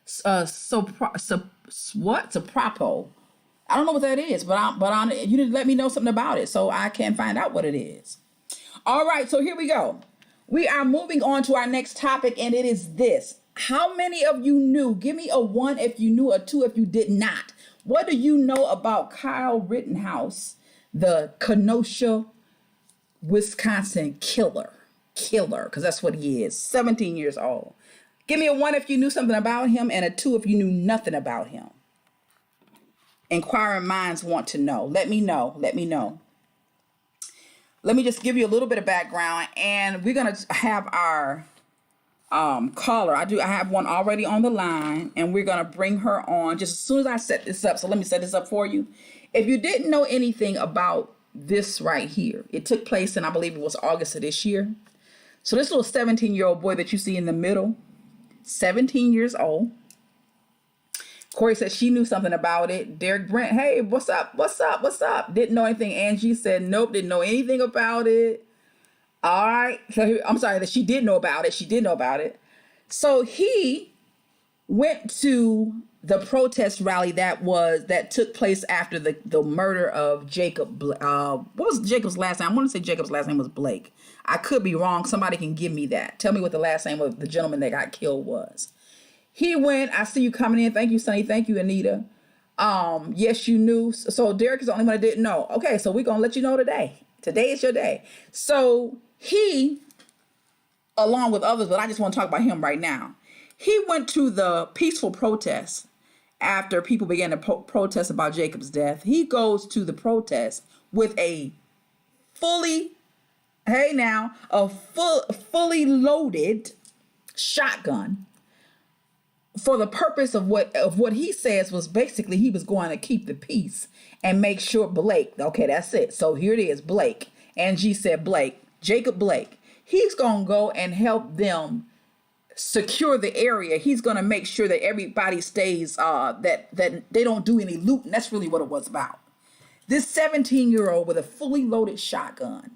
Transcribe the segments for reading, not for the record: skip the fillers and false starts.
Soprapo. I don't know what that is, but you didn't let me know something about it, so I can find out what it is. All right, so here we go. We are moving on to our next topic, and it is this. How many of you knew? Give me a 1 if you knew, a 2 if you did not. What do you know about Kyle Rittenhouse, the Kenosha, Wisconsin killer? Killer, because that's what he is. 17 years old. Give me a 1 if you knew something about him, and a 2 if you knew nothing about him. Inquiring minds want to know. Let me know. Let me know. Let me just give you a little bit of background, and we're gonna have our caller. I have one already on the line, and we're gonna bring her on just as soon as I set this up. So let me set this up for you. If you didn't know anything about this right here, it took place in, I believe it was August of this year. So this little 17-year-old boy that you see in the middle, 17 years old. Corey said she knew something about it. Derek Brent, hey, what's up? What's up? What's up? Didn't know anything. Angie said, nope, didn't know anything about it. All right. So I'm sorry that she did know about it. She did know about it. So he went to the protest rally that took place after the murder of Jacob. What was Jacob's last name? I want to say Jacob's last name was Blake. I could be wrong. Somebody can give me that. Tell me what the last name of the gentleman that got killed was. He went, I see you coming in. Thank you, Sonny. Thank you, Anita. Yes, you knew. So Derek is the only one that didn't know. Okay, so we're going to let you know today. Today is your day. So he, along with others, but I just want to talk about him right now. He went to the peaceful protest after people began to protest about Jacob's death. He goes to the protest with a fully loaded shotgun, for the purpose of what he says was basically he was going to keep the peace and make sure Blake, okay, that's it. So here it is, Blake. Angie said Blake, Jacob Blake. He's going to go and help them secure the area. He's going to make sure that everybody stays, that they don't do any looting. That's really what it was about. This 17-year-old with a fully loaded shotgun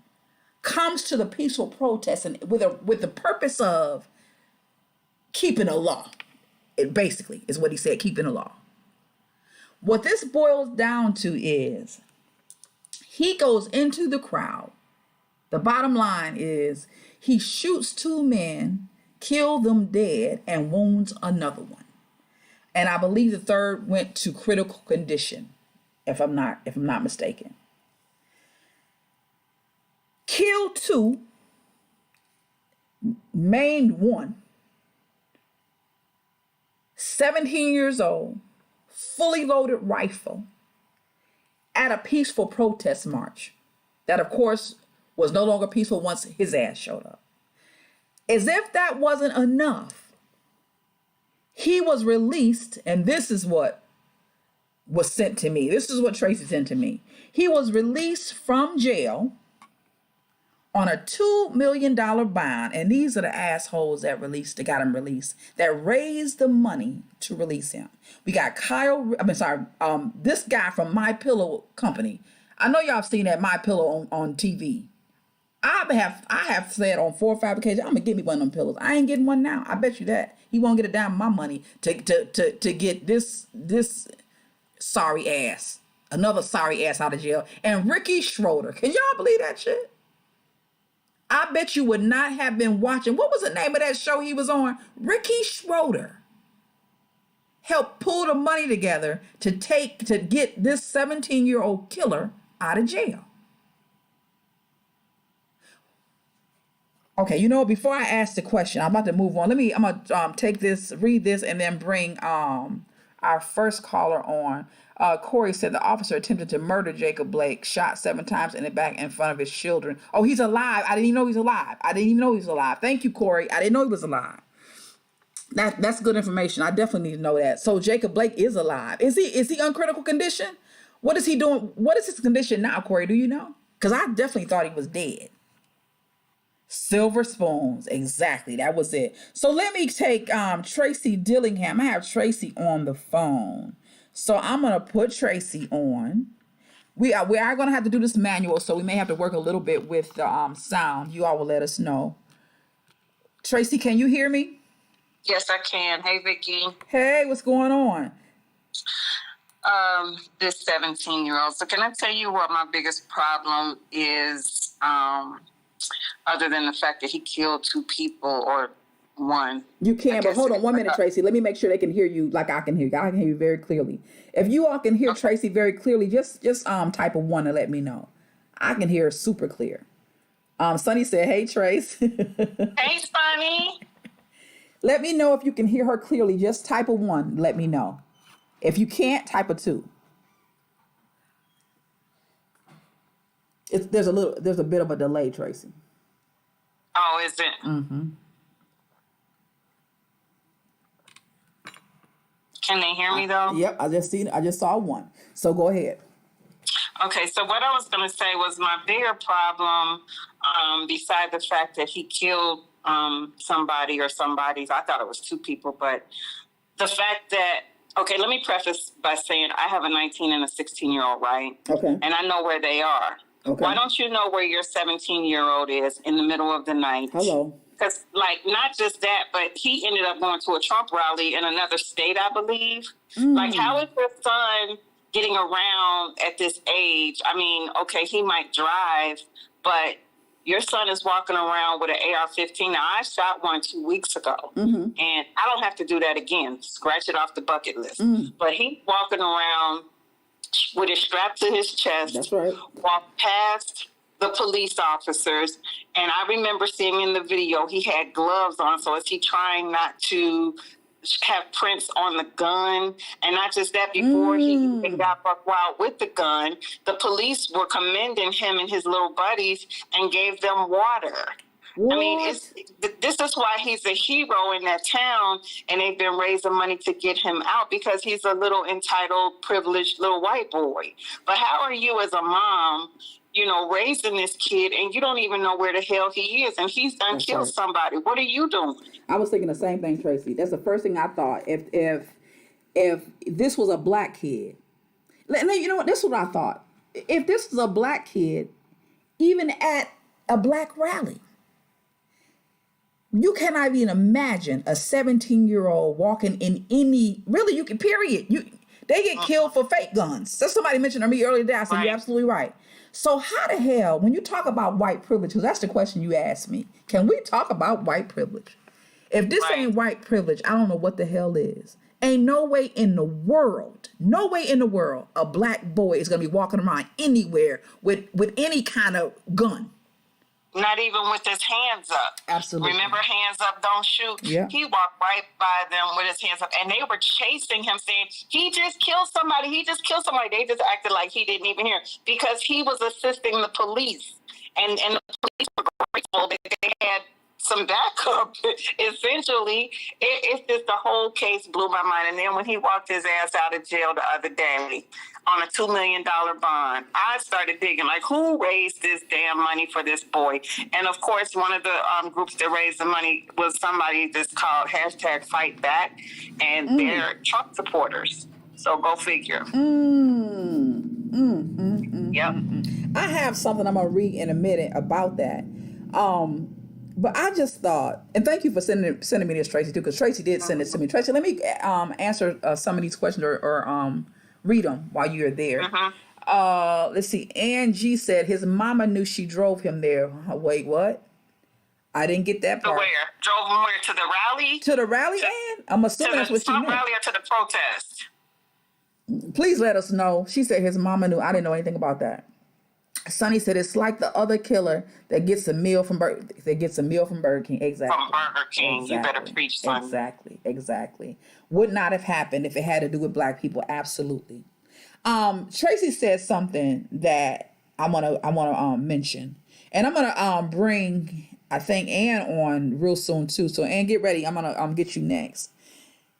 comes to the peaceful protest and with the purpose of keeping the law. It basically is what he said, keeping the law. What this boils down to is he goes into the crowd. The bottom line is he shoots 2 men, kills them dead, and wounds another one. And I believe the third went to critical condition, if I'm not mistaken. Killed 2, maimed 1. 17 years old, fully loaded rifle at a peaceful protest march that, of course, was no longer peaceful once his ass showed up. As if that wasn't enough, he was released, and this is what was sent to me. This is what Tracy sent to me. He was released from jail on a $2 million bond, and these are the assholes that got him released, that raised the money to release him. We got this guy from My Pillow Company. I know y'all have seen that My Pillow on TV. I have said on 4 or 5 occasions, I'm gonna get me one of them pillows. I ain't getting one now. I bet you that he won't get a dime of my money to get this sorry ass, another sorry ass out of jail. And Ricky Schroeder, can y'all believe that shit? I bet you would not have been watching. What was the name of that show he was on? Ricky Schroeder helped pull the money together to get this 17-year-old killer out of jail. Okay, before I ask the question, I'm about to move on. I'm gonna read this, and then bring our first caller on. Corey said the officer attempted to murder Jacob Blake, shot 7 times in the back in front of his children. Oh, he's alive. I didn't even know he's alive. Thank you, Corey. I didn't know he was alive. That's good information. I definitely need to know that. So Jacob Blake is alive. Is he uncritical condition? What is he doing? What is his condition now, Corey? Do you know? Because I definitely thought he was dead. Silver spoons. Exactly. That was it. So let me take Tracy Dillingham. I have Tracy on the phone. So I'm going to put Tracy on. We are going to have to do this manual, so we may have to work a little bit with the sound. You all will let us know. Tracy, can you hear me? Yes, I can. Hey, Vicky. Hey, what's going on? This 17-year-old. So can I tell you what my biggest problem is, other than the fact that he killed 2 people or one? You can, but hold on 1 minute, Tracy. Let me make sure they can hear you like I can hear you. I can hear you very clearly. If you all can hear Tracy very clearly, just type a 1 and let me know. I can hear her super clear. Sunny said, "Hey, Trace." Hey, Sunny. Let me know if you can hear her clearly. Just type a 1. Let me know. If you can't, type a 2. There's a bit of a delay, Tracy. Oh, is it? Mm-hmm. Can they hear me though? Yep, I just saw 1. So go ahead. Okay, so what I was going to say was my bigger problem, beside the fact that he killed somebody or somebody's, I thought it was 2 people, but the fact that, okay, let me preface by saying I have a 19 and a 16-year-old, right? Okay. And I know where they are. Okay. Why don't you know where your 17-year-old is in the middle of the night? Hello. Because, like, not just that, but he ended up going to a Trump rally in another state, I believe. Like, how is your son getting around at this age? I mean, okay, he might drive, but your son is walking around with an AR-15. Now, I shot one 2 weeks ago, and I don't have to do that again. Scratch it off the bucket list. But he's walking around with it strapped to his chest. That's right. Walked past the police officers, and I remember seeing in the video he had gloves on. So is he trying not to have prints on the gun? And not just that, before he even got buck wild with the gun, the police were commending him and his little buddies and gave them water. What? I mean, this is why he's a hero in that town, and they've been raising money to get him out because he's a little entitled, privileged little white boy. But how are you as a mom, you know, raising this kid, and you don't even know where the hell he is, and he's done killed somebody? What are you doing? I was thinking the same thing, Tracy. That's the first thing I thought. If this was a black kid, you know what? This is what I thought. If this was a black kid, even at a black rally, you cannot even imagine a 17-year-old walking in any, really, you can, period. They get killed for fake guns. So somebody mentioned to me earlier today. I said, You're absolutely right. So how the hell, when you talk about white privilege, because that's the question you asked me, can we talk about white privilege? If this ain't white privilege, I don't know what the hell is. Ain't no way in the world, a black boy is going to be walking around anywhere with any kind of gun. Not even with his hands up. Absolutely. Remember, hands up, don't shoot? Yeah. He walked right by them with his hands up, and they were chasing him, saying, he just killed somebody. They just acted like he didn't even hear, because he was assisting the police. And the police were grateful that they had some backup. Essentially, it's just the whole case blew my mind. And then when he walked his ass out of jail the other day on a $2 million bond, I started digging, like, who raised this damn money for this boy? And of course, one of the groups that raised the money was somebody that's called #FightBack, and they're Trump supporters. So go figure. Yep. I have something I'm gonna read in a minute about that. But I just thought, and thank you for sending me this, Tracy, too, because Tracy did send it to me. Tracy, let me answer some of these questions or read them while you're there. Let's see. Angie said his mama knew she drove him there. Wait, what? I didn't get that part. To where? Drove him where? To the rally? To the rally, Ann? I'm assuming that's what she meant. To the rally or to the protest? Please let us know. She said his mama knew. I didn't know anything about that. Sonny said it's like the other killer that gets a meal from Burger King. Exactly. From Burger King. Exactly. You better preach, son. Exactly. Would not have happened if it had to do with black people. Absolutely. Tracy said something that I wanna mention, and I'm gonna bring, I think, Ann on real soon too. So Ann, get ready. I'm gonna get you next.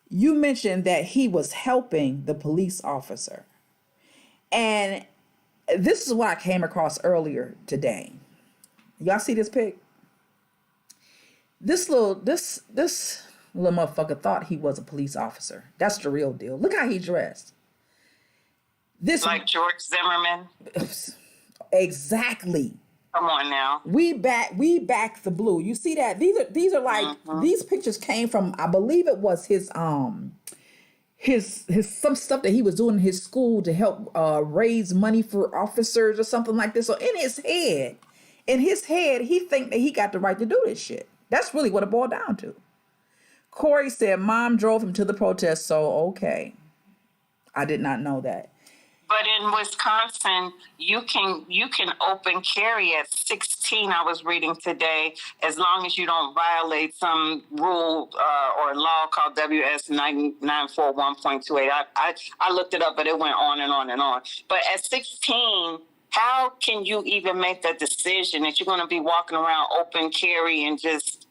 You mentioned that he was helping the police officer, and this is what I came across earlier today. Y'all see this pic? This little motherfucker thought he was a police officer. That's the real deal. Look how he dressed. Like George Zimmerman. Exactly. Come on now. We back the blue. You see that? These are like, these pictures came from, I believe it was his some stuff that he was doing in his school to help raise money for officers or something like this. So in his head, he think that he got the right to do this shit. That's really what it boiled down to. Corey said mom drove him to the protest, so okay. I did not know that. But in Wisconsin, you can open carry at 16. I was reading today, as long as you don't violate some rule or law called WS 941.28. I looked it up, but it went on and on and on. But at 16, how can you even make that decision that you're going to be walking around open carry and just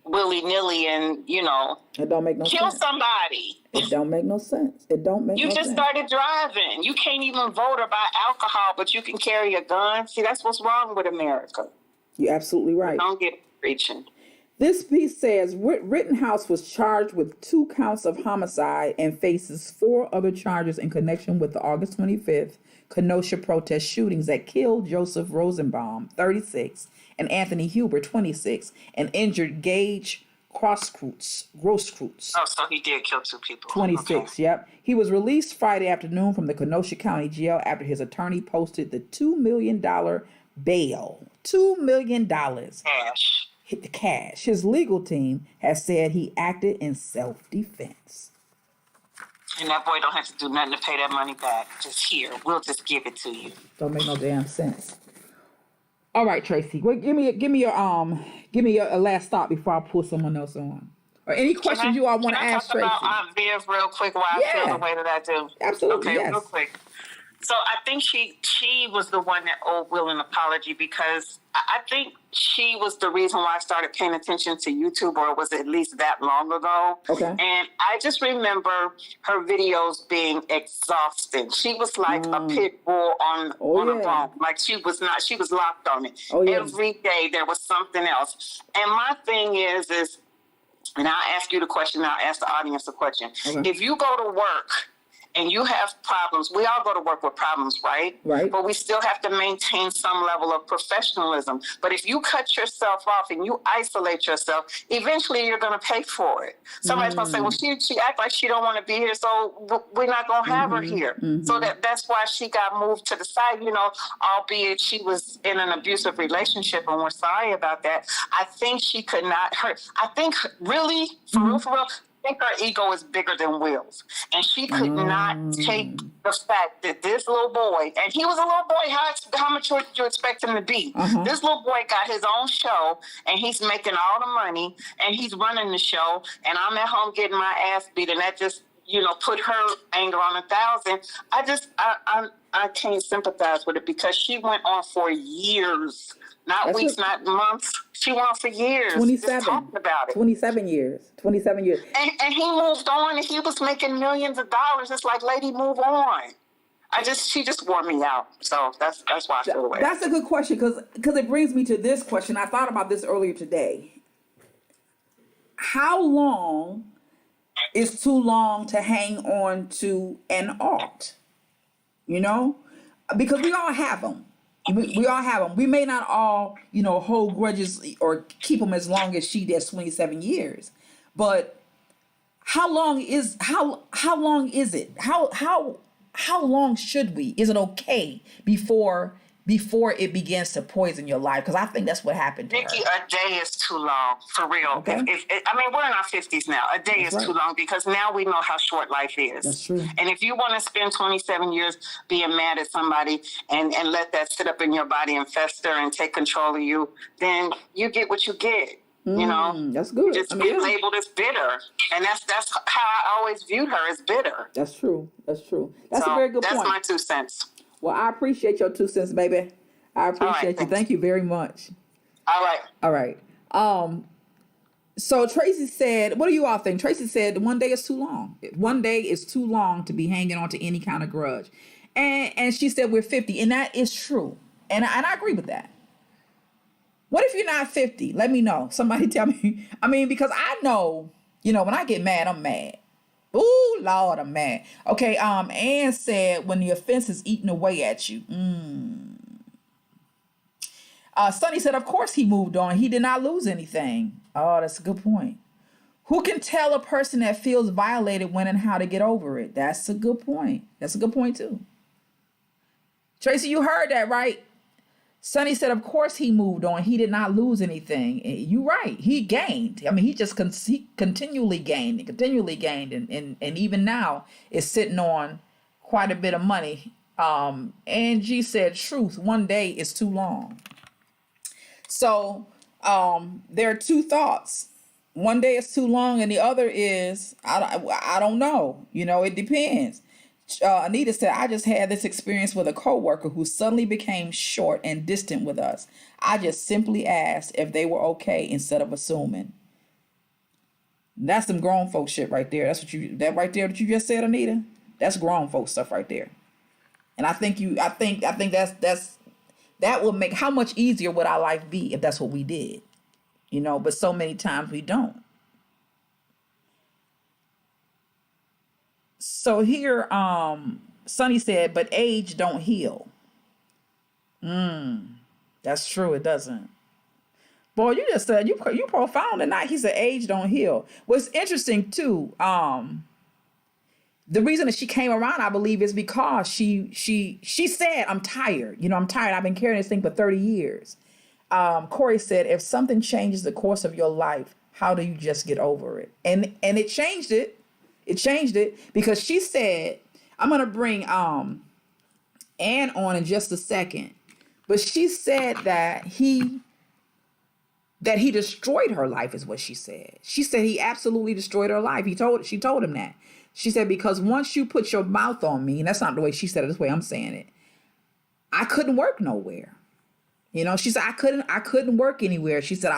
willy-nilly and, it don't make no kill sense. Somebody? It don't make no sense. It don't make no sense. You just started driving. You can't even vote or buy alcohol, but you can carry a gun. See, that's what's wrong with America. You're absolutely right. Don't get preaching. This piece says Rittenhouse was charged with 2 counts of homicide and faces 4 other charges in connection with the August 25th Kenosha protest shootings that killed Joseph Rosenbaum, 36, and Anthony Huber, 26, and injured Gage Grosskreutz. Oh, so he did kill 2 people. 26, okay. Yep. He was released Friday afternoon from the Kenosha County Jail after his attorney posted the $2 million bail. $2 million. Cash. Hit the cash. His legal team has said he acted in self-defense. And that boy don't have to do nothing to pay that money back. Just here. We'll just give it to you. Don't make no damn sense. All right, Tracy. Well, give me your last thought before I pull someone else on. Or any questions you all want to ask Tracy. Can I talk about Aunt Viv real quick while I feel the way that I do? Absolutely. Okay, yes. real quick. So I think she was the one that owed Will an apology, because I think she was the reason why I started paying attention to YouTube, or it was at least that long ago. Okay. And I just remember her videos being exhausting. She was like a pit bull on a bone. Like she was locked on it. Every day there was something else. And my thing is, and I'll ask you the question, I'll ask the audience the question. Okay. If you go to work and you have problems, we all go to work with problems, right? Right. But we still have to maintain some level of professionalism. But if you cut yourself off and you isolate yourself, eventually you're going to pay for it. Somebody's going to say, well, she act like she don't want to be here, so we're not going to have her here. So that's why she got moved to the side, albeit she was in an abusive relationship, and we're sorry about that. I think she could not hurt. I think really, for real, I think her ego is bigger than Will's. And she could not take the fact that this little boy, and he was a little boy, how mature did you expect him to be? This little boy got his own show, and he's making all the money, and he's running the show, and I'm at home getting my ass beat, and that just, put her anger on 1,000. I can't sympathize with it, because she went on for years. Not weeks, not months. She went on for years. 27. Just talking about it. 27 years. 27 years. And he moved on, and he was making millions of dollars. It's like, lady, move on. She just wore me out. So that's why I feel the way. That's a good question, because it brings me to this question. I thought about this earlier today. How long is too long to hang on to an art? Because we all have them. We all have them. We may not all, hold grudges or keep them as long as she did, 27 years. But how long is it? How long should we? Is it okay before it begins to poison your life? Because I think that's what happened to her. Nikki, a day is too long, for real. Okay. We're in our 50s now. A day is too long, because now we know how short life is. That's true. And if you want to spend 27 years being mad at somebody and let that sit up in your body and fester and take control of you, then you get what you get. That's good. Just be labeled as bitter, and that's how I always viewed her, as bitter. That's true. That's a very good point. That's my 2 cents. Well, I appreciate your 2 cents, baby. I appreciate you. Thank you very much. All right. So Tracy said, what do you all think? Tracy said 1 day is too long. 1 day is too long to be hanging on to any kind of grudge. And she said we're 50, and that is true. And I agree with that. What if you're not 50? Let me know. Somebody tell me. Because I know, when I get mad, I'm mad. Ooh, Lord, I'm mad. Okay, Ann said when the offense is eating away at you. Sonny said, of course he moved on. He did not lose anything. Oh, that's a good point. Who can tell a person that feels violated when and how to get over it? That's a good point. That's a good point, too. Tracy, you heard that, right? Sonny said, of course he moved on. He did not lose anything. You're right. He gained. I mean, he continually gained and continually gained. And even now is sitting on quite a bit of money. Angie said, truth, one day is too long. So there are two thoughts. One day is too long, and the other is, I don't know. You know, it depends. Anita said, I just had this experience with a coworker who suddenly became short and distant with us. I just simply asked if they were okay instead of assuming. That's some grown folk shit right there. That's that right there that you just said, Anita. That's grown folk stuff right there. And I think that will make, how much easier would our life be if that's what we did? You know, but so many times we don't. So here, Sonny said, but age don't heal. That's true. It doesn't. Boy, you just said, you profound tonight. He said, age don't heal. What's interesting too, the reason that she came around, I believe, is because she said, I'm tired. You know, I'm tired. I've been carrying this thing for 30 years. Corey said, if something changes the course of your life, how do you just get over it? And it changed it. It changed it because she said, I'm going to bring Ann on in just a second. But she said that he destroyed her life is what she said. She said he absolutely destroyed her life. She told him that. She said, because once you put your mouth on me, and that's not the way she said it, this way I'm saying it, I couldn't work nowhere. You know, she said, I couldn't work anywhere. She said,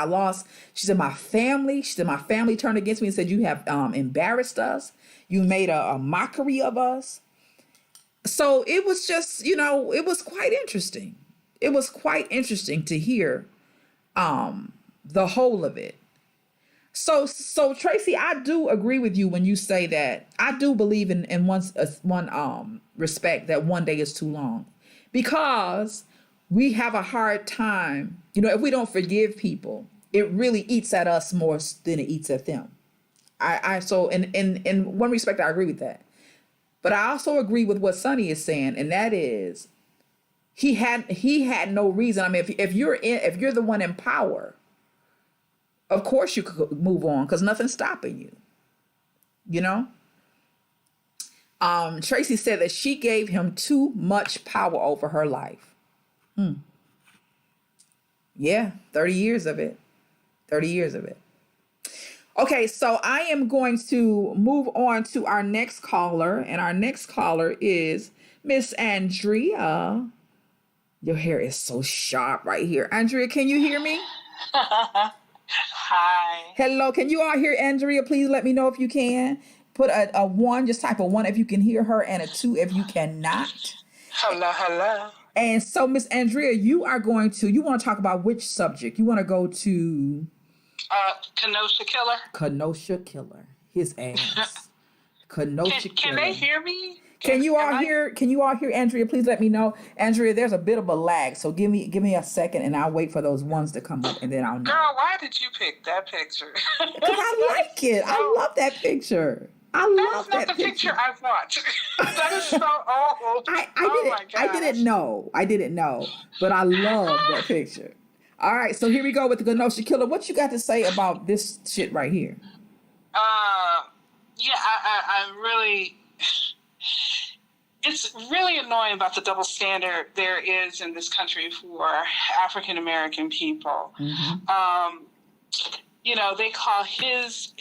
she said, my family turned against me and said, you have embarrassed us. You made a mockery of us. So it was just, you know, it was quite interesting. It was quite interesting to hear the whole of it. So Tracy, I do agree with you when you say that. I do believe in one respect that one day is too long, because we have a hard time, you know, if we don't forgive people, it really eats at us more than it eats at them. So in one respect, I agree with that. But I also agree with what Sonny is saying, and that is he had no reason. I mean, if you're the one in power, of course you could move on because nothing's stopping you. You know? Tracy said that she gave him too much power over her life. Yeah, 30 years of it. 30 years of it. Okay, so I am going to move on to our next caller, and our next caller is Miss Andrea. Your hair is so sharp right here. Andrea, can you hear me? Hi. Hello, can you all hear Andrea? Please let me know if you can. Put a 1, just type a 1 if you can hear her, and a 2 if you cannot. Hello. And so, Miss Andrea, you want to talk about which subject? You want to go to... Kenosha Killer. Kenosha Killer. His ass. Kenosha Killer. Can they hear me? Can you all hear Andrea? Please let me know. Andrea, there's a bit of a lag, so give me a second and I'll wait for those ones to come up and then I'll know. Girl, why did you pick that picture? Because I like it. I love that picture. That is not the picture I want. That is so old. My gosh. I didn't know. But I love that picture. All right, so here we go with the Kenosha Killer. What you got to say about this shit right here? Yeah, I'm really... It's really annoying about the double standard there is in this country for African American people. Mm-hmm. You know, they call his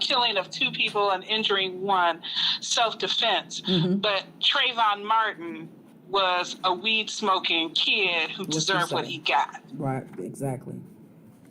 killing of 2 people and injuring 1 self-defense. Mm-hmm. But Trayvon Martin was a weed-smoking kid who deserved what he got. Right, exactly.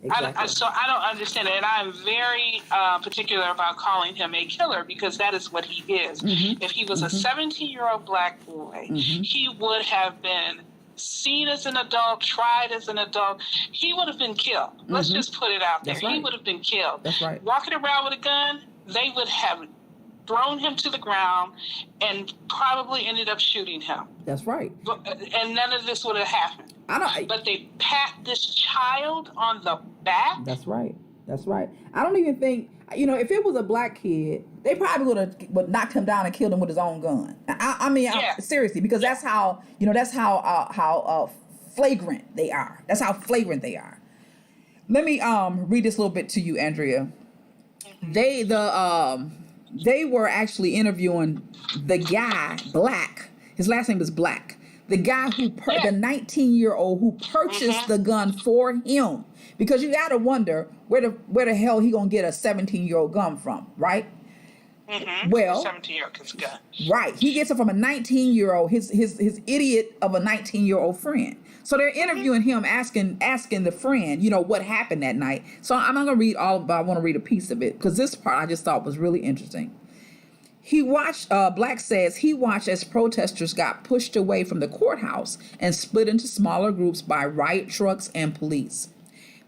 So I don't understand it. And I'm very particular about calling him a killer because that is what he is. Mm-hmm. If he was a 17-year-old black boy, he would have been seen as an adult, tried as an adult. He would have been killed. Let's just put it out there. Right. He would have been killed. That's right. Walking around with a gun, they would have thrown him to the ground and probably ended up shooting him. That's right. And none of this would have happened. But they pat this child on the back. That's right. That's right. I don't even think, if it was a black kid, they probably would knocked him down and killed him with his own gun. I mean, seriously, because that's how, how flagrant they are. That's how flagrant they are. Let me read this a little bit to you, Andrea. They were actually interviewing the guy, Black. His last name is Black. The guy who, the 19-year-old who purchased the gun for him. Because you got to wonder where the hell he going to get a 17-year-old gun from, right? Well, 17-year-old gun. Right. He gets it from a 19-year-old, his idiot of a 19-year-old friend. So they're interviewing him, asking the friend, what happened that night. So I'm not going to read all of it, but I want to read a piece of it because this part I just thought was really interesting. He watched, Black says, he watched as protesters got pushed away from the courthouse and split into smaller groups by riot trucks and police.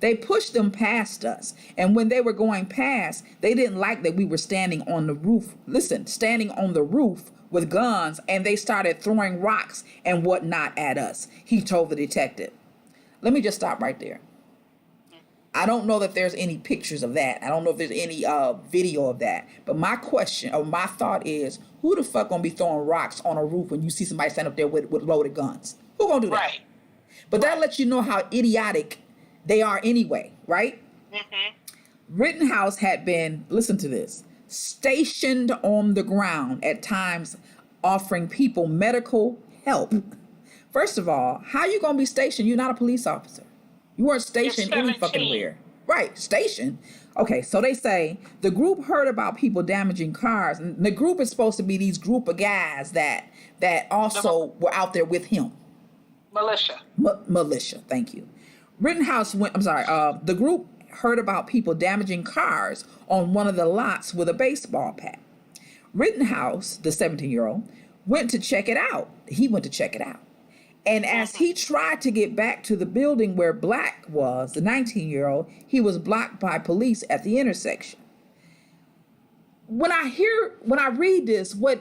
They pushed them past us, and when they were going past, they didn't like that we were standing on the roof. Standing on the roof with guns, and they started throwing rocks and whatnot at us, he told the detective. Let me just stop right there. I don't know that there's any pictures of that. I don't know if there's any video of that. But my question, or my thought is, who the fuck gonna be throwing rocks on a roof when you see somebody stand up there with loaded guns? Who gonna do that? Right. But that lets you know how idiotic they are anyway, right? Rittenhouse had been, listen to this, stationed on the ground at times offering people medical help. First of all, how you gonna be stationed? You're not a police officer. You weren't stationed any fucking where. Right, stationed. Okay, so they say the group heard about people damaging cars, and the group is supposed to be these group of guys that also were out there with him. Militia. Militia, thank you. The group heard about people damaging cars on one of the lots with a baseball bat. Rittenhouse, the 17-year-old, went to check it out. And as he tried to get back to the building where Black was, the 19-year-old, he was blocked by police at the intersection. When I read this, what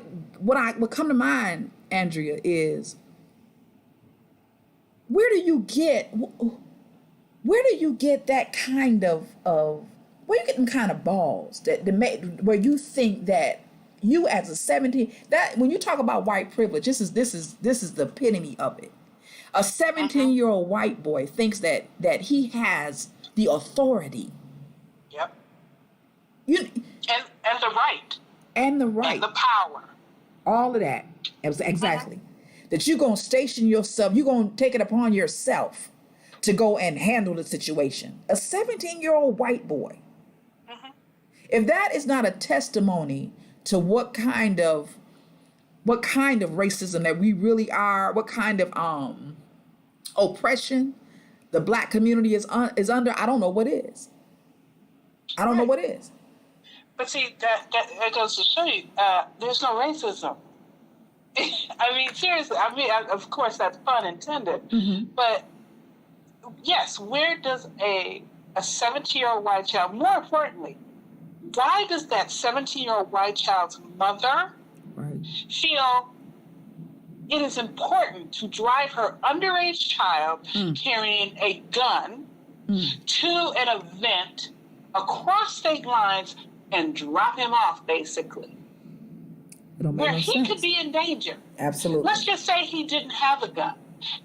come to mind, Andrea, is where do you get that kind of where you get them kind of balls where you think that you as a 17, that when you talk about white privilege, this is the epitome of it. A 17-year-old white boy thinks that he has the authority. Yep. And the right. And the right. And the power. All of that. Exactly. That you're going to station yourself, you're going to take it upon yourself to go and handle the situation. A 17-year-old white boy. If that is not a testimony to what kind of racism that we really are, what kind of oppression the Black community is under, I don't know what is. I don't know what is. But see, that goes to show you, there's no racism. I mean, seriously. I mean, of course, that's pun intended. But yes, where does a 17-year-old white child, more importantly, why does that 17-year-old white child's mother feel it is important to drive her underage child carrying a gun to an event across state lines and drop him off, basically? Where he could be in danger. Absolutely. Let's just say he didn't have a gun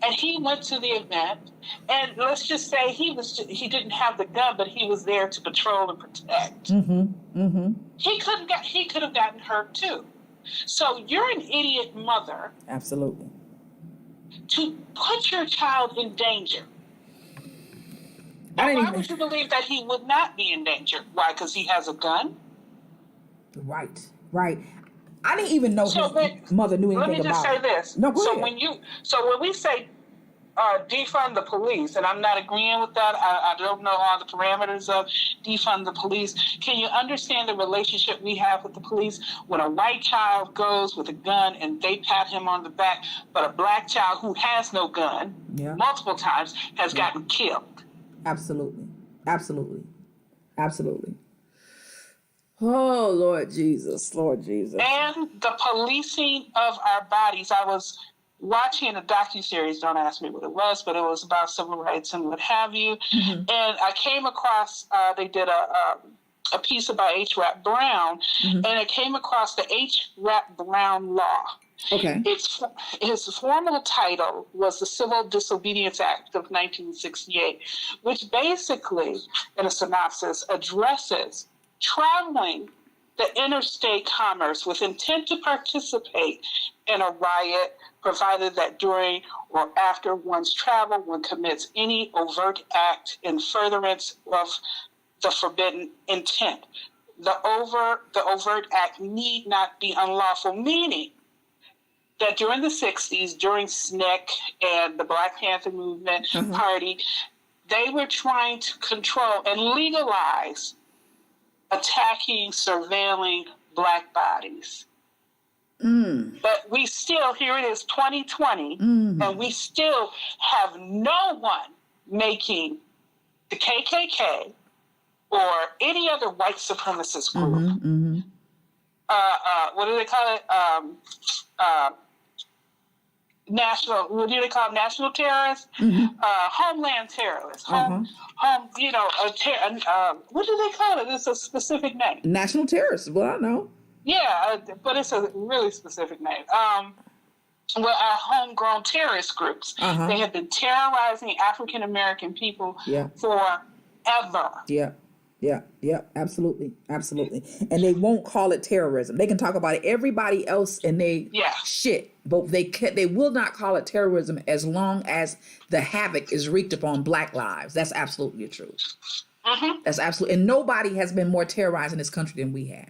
and he went to the event, and let's just say he didn't have the gun, but he was there to patrol and protect. He could have gotten hurt too. So you're an idiot mother. Absolutely. To put your child in danger. Now, why would you believe that he would not be in danger? Why? Because he has a gun? Right. I didn't even know his mother knew anything about it. Let me just say this. No, go ahead. When we say defund the police, and I'm not agreeing with that, I don't know all the parameters of defund the police. Can you understand the relationship we have with the police when a white child goes with a gun and they pat him on the back, but a Black child who has no gun multiple times has gotten killed? Absolutely. Oh, Lord Jesus, Lord Jesus. And the policing of our bodies. I was watching a docuseries, don't ask me what it was, but it was about civil rights and what have you. And I came across, they did a piece about H. Rap Brown, and I came across the H. Rap Brown law. Okay. His formal title was the Civil Disobedience Act of 1968, which basically, in a synopsis, addresses traveling the interstate commerce with intent to participate in a riot, provided that during or after one's travel, one commits any overt act in furtherance of the forbidden intent. The overt act need not be unlawful, meaning that during the 60s, during SNCC and the Black Panther Movement Party, they were trying to control and legalize attacking, surveilling Black bodies. But we still, here it is, 2020, and we still have no one making the KKK or any other white supremacist group. What do they call it? What do they call them? National terrorists? Homeland terrorists. What do they call it? It's a specific name. National terrorists. Well, I know. Yeah, but it's a really specific name. Our homegrown terrorist groups. They have been terrorizing African American people forever. Yeah, absolutely. And they won't call it terrorism. They can talk about everybody else and they shit, but they will not call it terrorism as long as the havoc is wreaked upon Black lives. That's absolutely the truth. That's absolutely, and nobody has been more terrorized in this country than we have.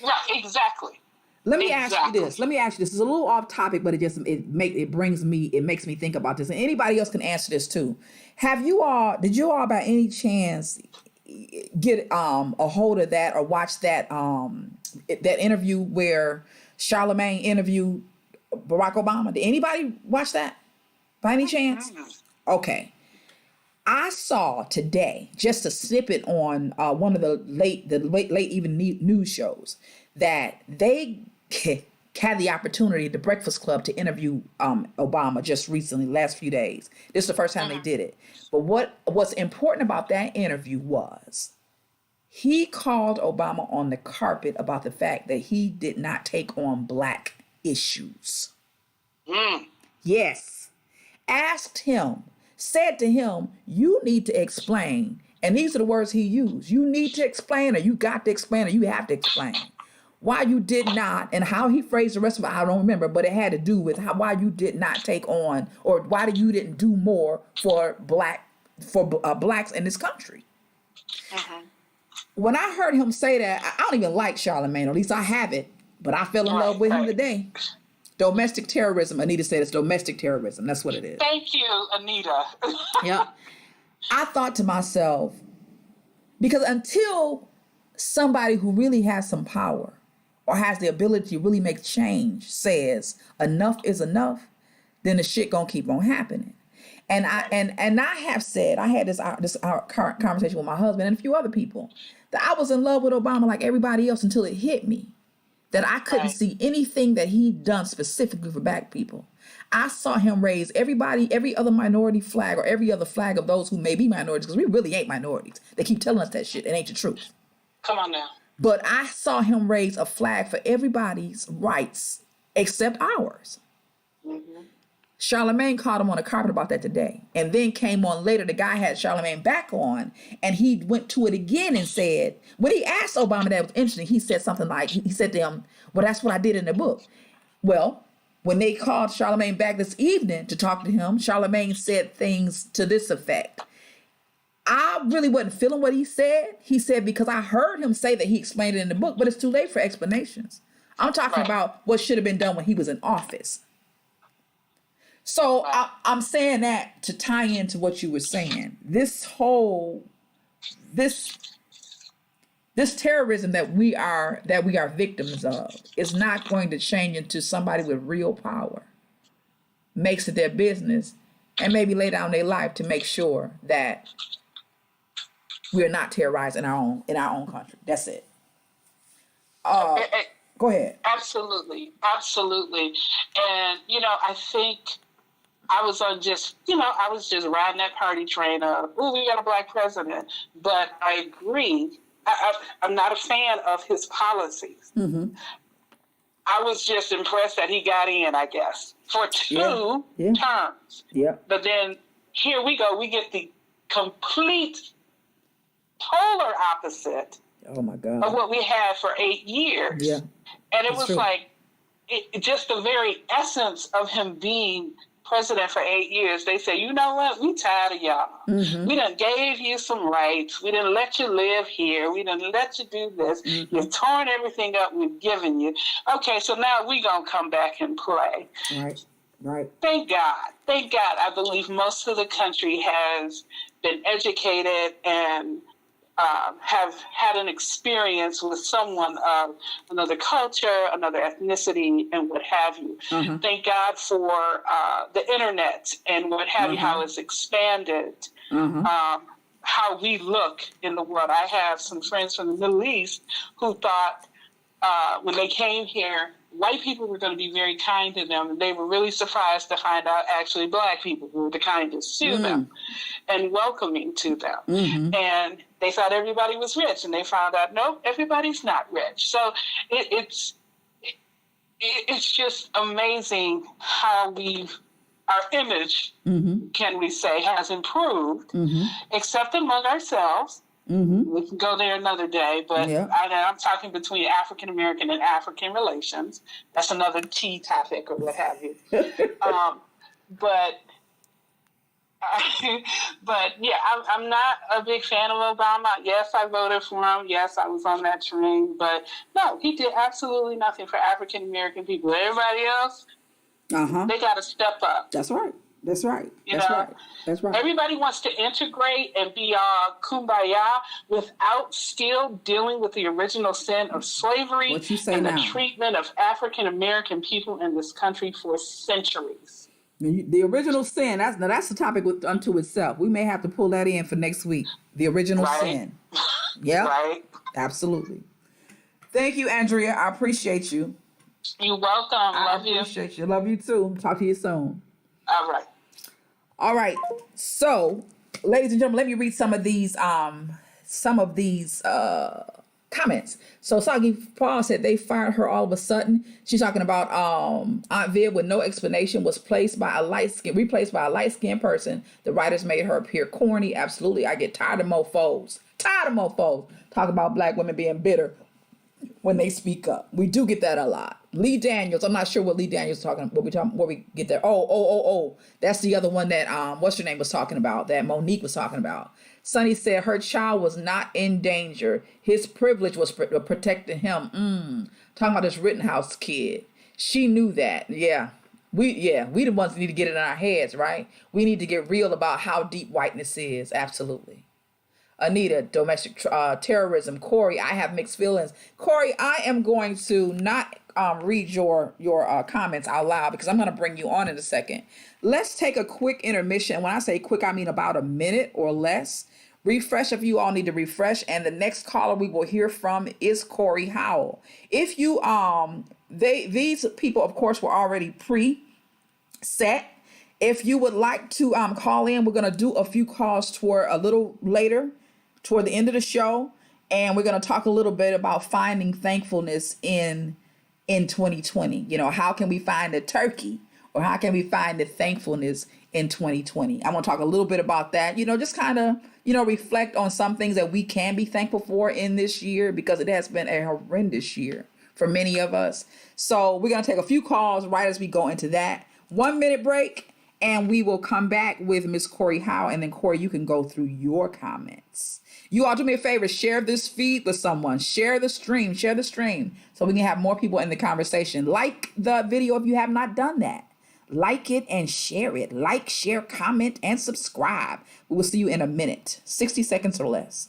Right, exactly. Let me ask you this. This is a little off topic, but it makes me think about this. And anybody else can answer this too. Did you all by any chance get a hold of that or watch that that interview where Charlemagne interviewed Barack Obama? Did anybody watch that by any chance? Okay. I saw today just a snippet on one of the late evening news shows that they had the opportunity, the Breakfast Club, to interview Obama just recently, last few days. This is the first time they did it. But what's important about that interview was he called Obama on the carpet about the fact that he did not take on Black issues. Yes. Said to him, you need to explain. And these are the words he used. You need to explain, or you got to explain, or you have to explain why you did not, and how he phrased the rest of it, I don't remember, but it had to do with why you did not take on, or why you didn't do more for Blacks in this country. When I heard him say that, I don't even like Charlemagne, or at least I haven't, but I fell in love with him today. Domestic terrorism. Anita said it's domestic terrorism. That's what it is. Thank you, Anita. Yeah. I thought to myself, because until somebody who really has some power or has the ability to really make change says enough is enough, then the shit gonna keep on happening. And I have said, I had this conversation with my husband and a few other people, that I was in love with Obama like everybody else until it hit me that I couldn't see anything that he'd done specifically for Black people. I saw him raise every other minority flag, or every other flag of those who may be minorities, because we really ain't minorities. They keep telling us that shit. It ain't the truth. Come on now. But I saw him raise a flag for everybody's rights except ours. Charlemagne called him on the carpet about that today. And then came on later, the guy had Charlemagne back on, and he went to it again and said, when he asked Obama, that was interesting, he said something like, he said to him, well, that's what I did in the book. Well, when they called Charlemagne back this evening to talk to him, Charlemagne said things to this effect. I really wasn't feeling what he said. He said, because I heard him say that he explained it in the book, but it's too late for explanations. I'm talking about what should have been done when he was in office. So I'm saying that to tie into what you were saying. This terrorism that we are victims of is not going to change until somebody with real power makes it their business and maybe lay down their life to make sure that We are not terrorized in our own country. That's it. Go ahead. Absolutely. Absolutely. And, I think I was just riding that party train of, oh, we got a black president. But I agree. I'm not a fan of his policies. Mm-hmm. I was just impressed that he got in, I guess, for two terms. Yeah. But then here we go. We get the complete polar opposite. Oh my God. Of what we had for 8 years. Yeah. And it was true. Like just the very essence of him being president for 8 years. They say, you know what? We tired of y'all. Mm-hmm. We done gave you some rights. We didn't let you live here. We didn't let you do this. Mm-hmm. You've torn everything up we've given you. Okay, so now we going to come back and play. Right. Thank God. I believe most of the country has been educated and have had an experience with someone of another culture, another ethnicity, and what have you. Mm-hmm. Thank God for the internet and what have you, how it's expanded, how we look in the world. I have some friends from the Middle East who thought when they came here, white people were going to be very kind to them, and they were really surprised to find out actually black people were the kindest to them and welcoming to them. Mm-hmm. And they thought everybody was rich, and they found out, no, everybody's not rich. So it's just amazing how our image, can we say, has improved, except among ourselves. Mm-hmm. We can go there another day, but I'm talking between African American and African relations. That's another tea topic or what have you. But yeah, I'm not a big fan of Obama. Yes, I voted for him. Yes, I was on that train. But no, he did absolutely nothing for African American people. Everybody else, they got to step up. That's right. That's right. That's right. Everybody wants to integrate and be kumbaya without still dealing with the original sin of slavery and the treatment of African American people in this country for centuries. The original sin, that's the topic unto itself. We may have to pull that in for next week. The original sin. Yeah. Right. Absolutely. Thank you, Andrea. I appreciate you. You're welcome. Love you. I appreciate you. Love you too. Talk to you soon. All right. So, ladies and gentlemen, let me read some of these comments. So Sagi Paul said they fired her all of a sudden. She's talking about Aunt Viv with no explanation was replaced by a light-skinned person. The writers made her appear corny. Absolutely. I get tired of mofos. Talk about black women being bitter when they speak up. We do get that a lot. Lee Daniels, I'm not sure what Lee Daniels is talking about. What we get there. Oh. That's the other one that what's your name was talking about, that Monique was talking about. Sonny said her child was not in danger. His privilege was protecting him. Talking about this Rittenhouse kid. She knew that. We the ones that need to get it in our heads, right? We need to get real about how deep whiteness is. Absolutely. Anita, domestic terrorism. Corey, I have mixed feelings. Corey, I am going to not read your comments out loud because I'm going to bring you on in a second. Let's take a quick intermission. When I say quick, I mean about a minute or less. Refresh if you all need to refresh. And the next caller we will hear from is Corey Howell. If you these people, of course, were already pre-set. If you would like to call in, we're going to do a few calls toward the end of the show, and we're going to talk a little bit about finding thankfulness in 2020. How can we find the turkey, or how can we find the thankfulness in 2020? I want to talk a little bit about that. Just kind of reflect on some things that we can be thankful for in this year, because it has been a horrendous year for many of us. So we're going to take a few calls right as we go into that. 1 minute break, and we will come back with Miss Corey Howe, and then Corey, you can go through your comments. You all do me a favor, share this feed with someone. Share the stream, so we can have more people in the conversation. Like the video if you have not done that. Like it and share it. Like, share, comment, and subscribe. We will see you in a minute. 60 seconds or less.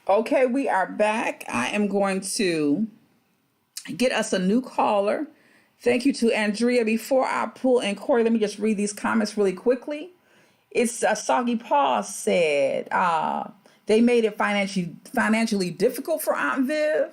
Okay, we are back. I am going to get us a new caller. Thank you to Andrea. Before I pull in Corey, let me just read these comments really quickly. It's Soggy Paw said they made it financially difficult for Aunt Viv.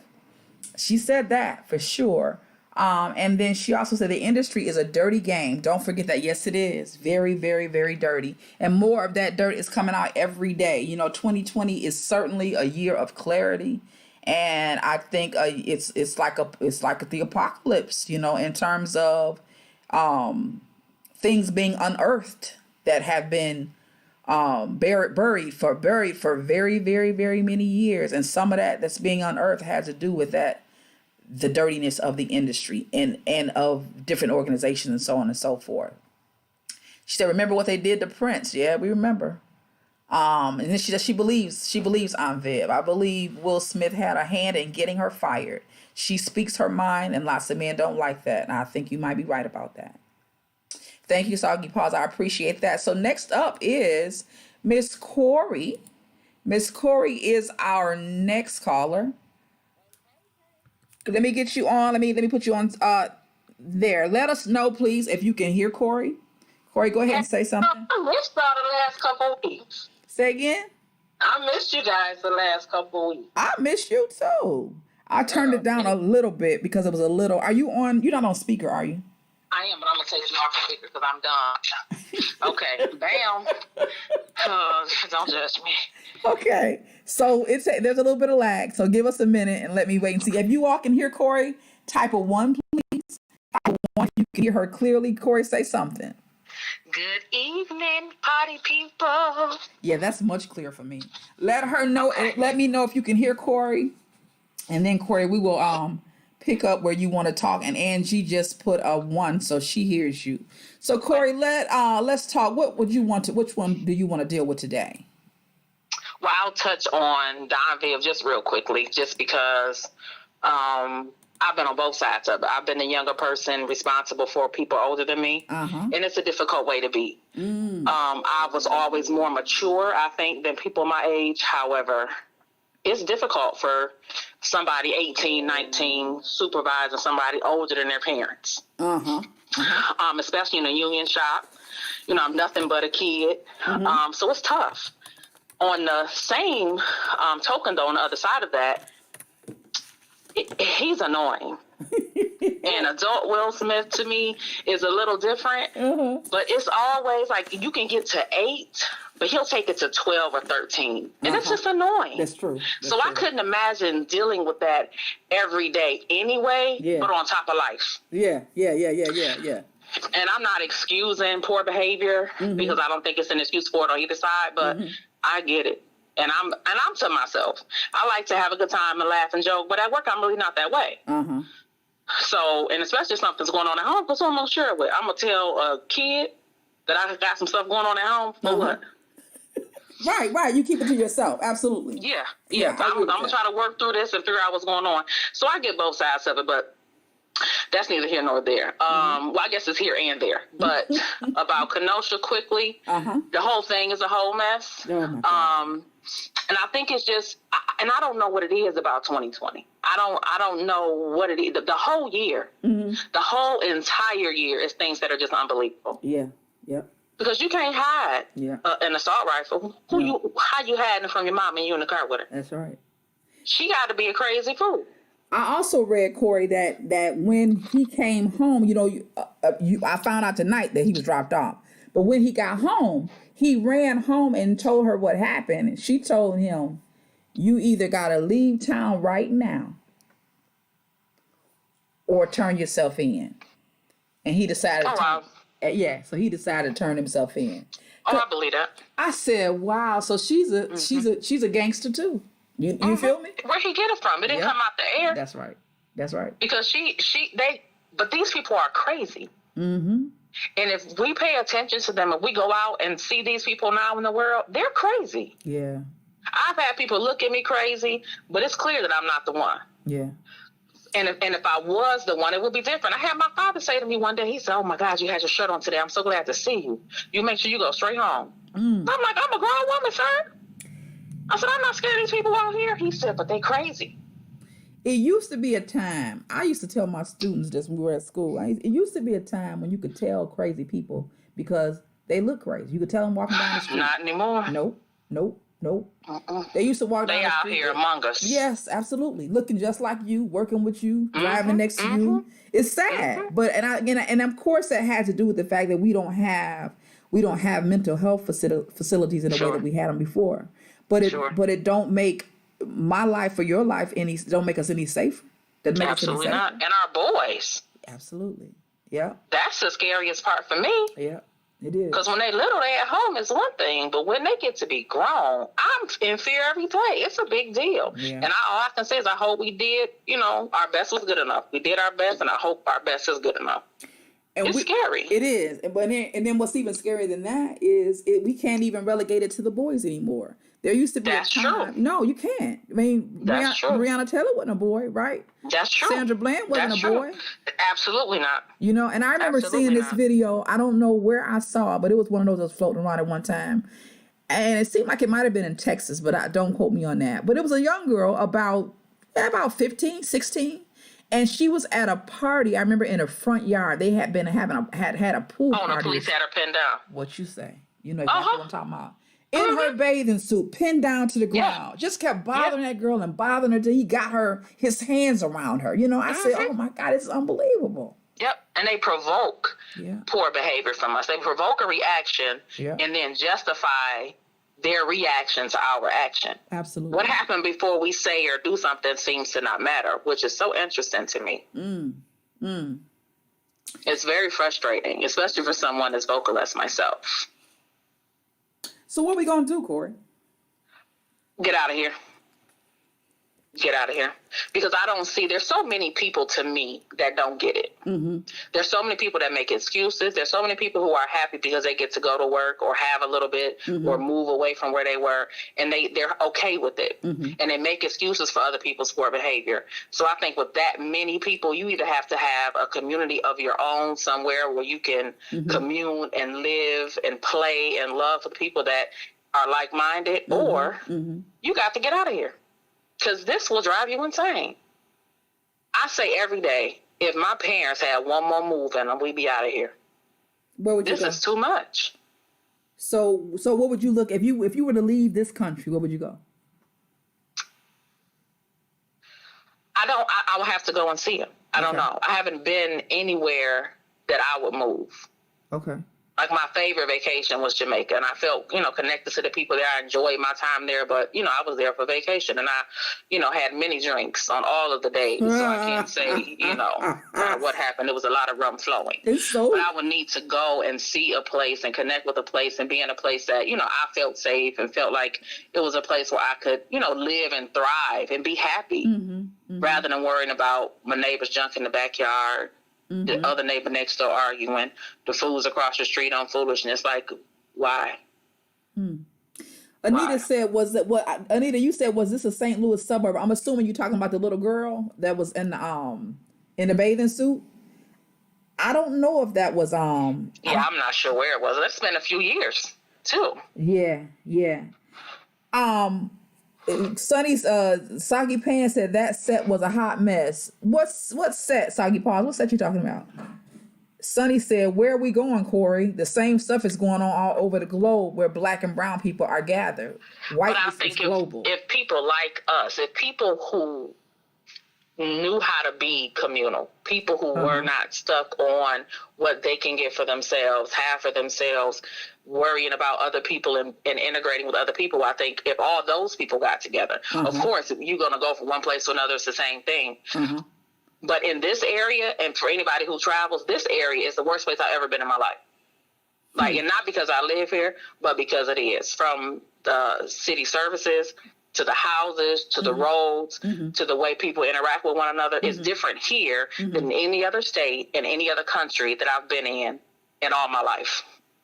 She said that for sure. And then she also said the industry is a dirty game. Don't forget that. Yes, it is. Very, very, very dirty. And more of that dirt is coming out every day. 2020 is certainly a year of clarity. And I think it's like the apocalypse, in terms of things being unearthed that have been buried for very, very, very many years. And some of that's being unearthed has to do with the dirtiness of the industry and of different organizations and so on and so forth. She said, remember what they did to Prince? Yeah, we remember. And then she believes Aunt Viv. I believe Will Smith had a hand in getting her fired. She speaks her mind, and lots of men don't like that. And I think you might be right about that. Thank you, Soggy Paws. I appreciate that. So next up is Miss Corey. Miss Corey is our next caller. Let me get you on. Let me put you on there. Let us know, please, if you can hear Corey. Corey, go ahead and say something. I missed y'all the last couple of weeks. Say again? I missed you guys the last couple of weeks. I miss you too. I turned it down a little bit because it was a little. Are you on? You're not on speaker, are you? I am, but I'm going to take you off speaker because I'm done. Okay, bam. Don't judge me. Okay, so there's a little bit of lag, so give us a minute and let me wait and see. If you all can hear Corey, type a 1, please. Type a 1, you can hear her clearly. Corey, say something. Good evening, party people. Yeah, that's much clearer for me. Let her know. Okay. Let me know if you can hear Corey, and then Corey, we will pick up where you want to talk. And Angie just put a 1, so she hears you. So Corey, let's talk. What would you want to? Which one do you want to deal with today? Well, I'll touch on Don Viv just real quickly, just because I've been on both sides of it. I've been the younger person responsible for people older than me, and it's a difficult way to be. I was always more mature, I think, than people my age. However, it's difficult for somebody 18, 19 supervising somebody older than their parents. Especially in a union shop. I'm nothing but a kid. So it's tough. On the same token, though, on the other side of that, he's annoying. And adult Will Smith to me is a little different, but it's always like you can get to 8, but he'll take it to 12 or 13. And it's just annoying. That's true. I couldn't imagine dealing with that every day anyway, but on top of life. Yeah. And I'm not excusing poor behavior because I don't think it's an excuse for it on either side, but I get it. And I'm to myself. I like to have a good time and laugh and joke, but at work I'm really not that way. So, and especially if something's going on at home, because I'm not sure with. I'm gonna tell a kid that I got some stuff going on at home. For what? Right. You keep it to yourself. Absolutely. Yeah. I'm gonna try to work through this and figure out what's going on. So I get both sides of it, but that's neither here nor there. Well, I guess it's here and there. But about Kenosha quickly, the whole thing is a whole mess. And I think it's just, and I don't know what it is about 2020. I don't know what it is. The whole year, the whole entire year is things that are just unbelievable. Yeah. Because you can't hide an assault rifle. How you hiding from your mom and you in the car with her? That's right. She got to be a crazy fool. I also read, Corey, that when he came home, I found out tonight that he was dropped off. But when he got home, he ran home and told her what happened. And she told him, you either got to leave town right now or turn yourself in. And he decided so he decided to turn himself in. I believe that. I said, wow, so she's a gangster too. You feel me? Where'd he get it from? It didn't come out the air. That's right. Because but these people are crazy. And if we pay attention to them, if we go out and see these people now in the world, they're crazy. Yeah. I've had people look at me crazy, but it's clear that I'm not the one. Yeah. And if I was the one, it would be different. I had my father say to me one day, he said, oh my God, you had your shirt on today. I'm so glad to see you. You make sure you go straight home. I'm like, I'm a grown woman, sir. I said, I'm not scared of these people out here. He said, but they crazy. It used to be a time, I used to tell my students this when we were at school, it used to be a time when you could tell crazy people because they look crazy. You could tell them walking down the street. Not anymore. Nope. They used to walk down the street. They out here among us. Yes, absolutely. Looking just like you, working with you, driving next to you. It's sad. But, and of course that had to do with the fact that we don't have mental health facilities in the way that we had them before. But it don't make my life or your life don't make us any safer. Doesn't make Absolutely us any not. safer. And our boys. Absolutely. Yeah. That's the scariest part for me. Yeah, it is. Because when they little, they at home is one thing, but when they get to be grown, I'm in fear every day. It's a big deal. Yeah. And all I can say is I hope we did, our best was good enough. We did our best, and I hope our best is good enough. And it's scary. It is. And then what's even scarier than that is we can't even relegate it to the boys anymore. There used to be a time. True. No, you can't. I mean, Breonna Taylor wasn't a boy, right? That's true. Sandra Bland wasn't a boy. Absolutely not. And I remember seeing this video. I don't know where I saw it, but it was one of those that was floating around at one time. And it seemed like it might have been in Texas, but don't quote me on that. But it was a young girl about 15, 16. And she was at a party. I remember in her front yard. They had been had a pool party. Oh, the police had her pinned down. What you say? You know exactly what I'm talking about. In her bathing suit, pinned down to the ground. Just kept bothering that girl and bothering her till he got his hands around her. I said, oh my God, it's unbelievable. Yep. And they provoke poor behavior from us. They provoke a reaction and then justify their reaction to our action. Absolutely. What happened before we say or do something seems to not matter, which is so interesting to me. It's very frustrating, especially for someone as vocal as myself. So what are we going to do, Corey? Get out of here. Get out of here. Because I don't see, there's so many people to me that don't get it. There's so many people that make excuses. There's so many people who are happy because they get to go to work or have a little bit or move away from where they were. And they're okay with it. And they make excuses for other people's poor behavior. So I think with that many people, you either have to have a community of your own somewhere where you can commune and live and play and love with people that are like-minded, or you got to get out of here. Because this will drive you insane. I say every day, if my parents had one more move in them, we'd be out of here. Where would you go? This is too much. So what would you look, if you were to leave this country, where would you go? I would have to go and see them. I don't know. I haven't been anywhere that I would move. Okay. Like my favorite vacation was Jamaica, and I felt, connected to the people there. I enjoyed my time there, but, I was there for vacation, and I, had many drinks on all of the days. So I can't say, what happened. There was a lot of rum flowing. But I would need to go and see a place and connect with a place and be in a place that, I felt safe and felt like it was a place where I could, live and thrive and be happy rather than worrying about my neighbor's junk in the backyard. The other neighbor next door arguing, the fools across the street on foolishness. Like, why? Anita said, Anita, you said, was this a St. Louis suburb? I'm assuming you're talking about the little girl that was in the bathing suit. I don't know if that was I'm not sure where it was. It's been a few years too. Yeah. Sonny's Soggy Pan said that set was a hot mess. What set, Soggy Paws? What set you talking about? Sonny said, where are we going, Corey? The same stuff is going on all over the globe where black and brown people are gathered. Whiteness is global. If people like us, if people who knew how to be communal, people who were not stuck on what they can get for themselves, have for themselves, worrying about other people and integrating with other people. I think if all those people got together, of course, you're going to go from one place to another. It's the same thing. But in this area, and for anybody who travels, this area is the worst place I've ever been in my life. Like, and not because I live here, but because it is. From the city services to the houses, to the roads, to the way people interact with one another is different here than any other state in any other country that I've been in all my life.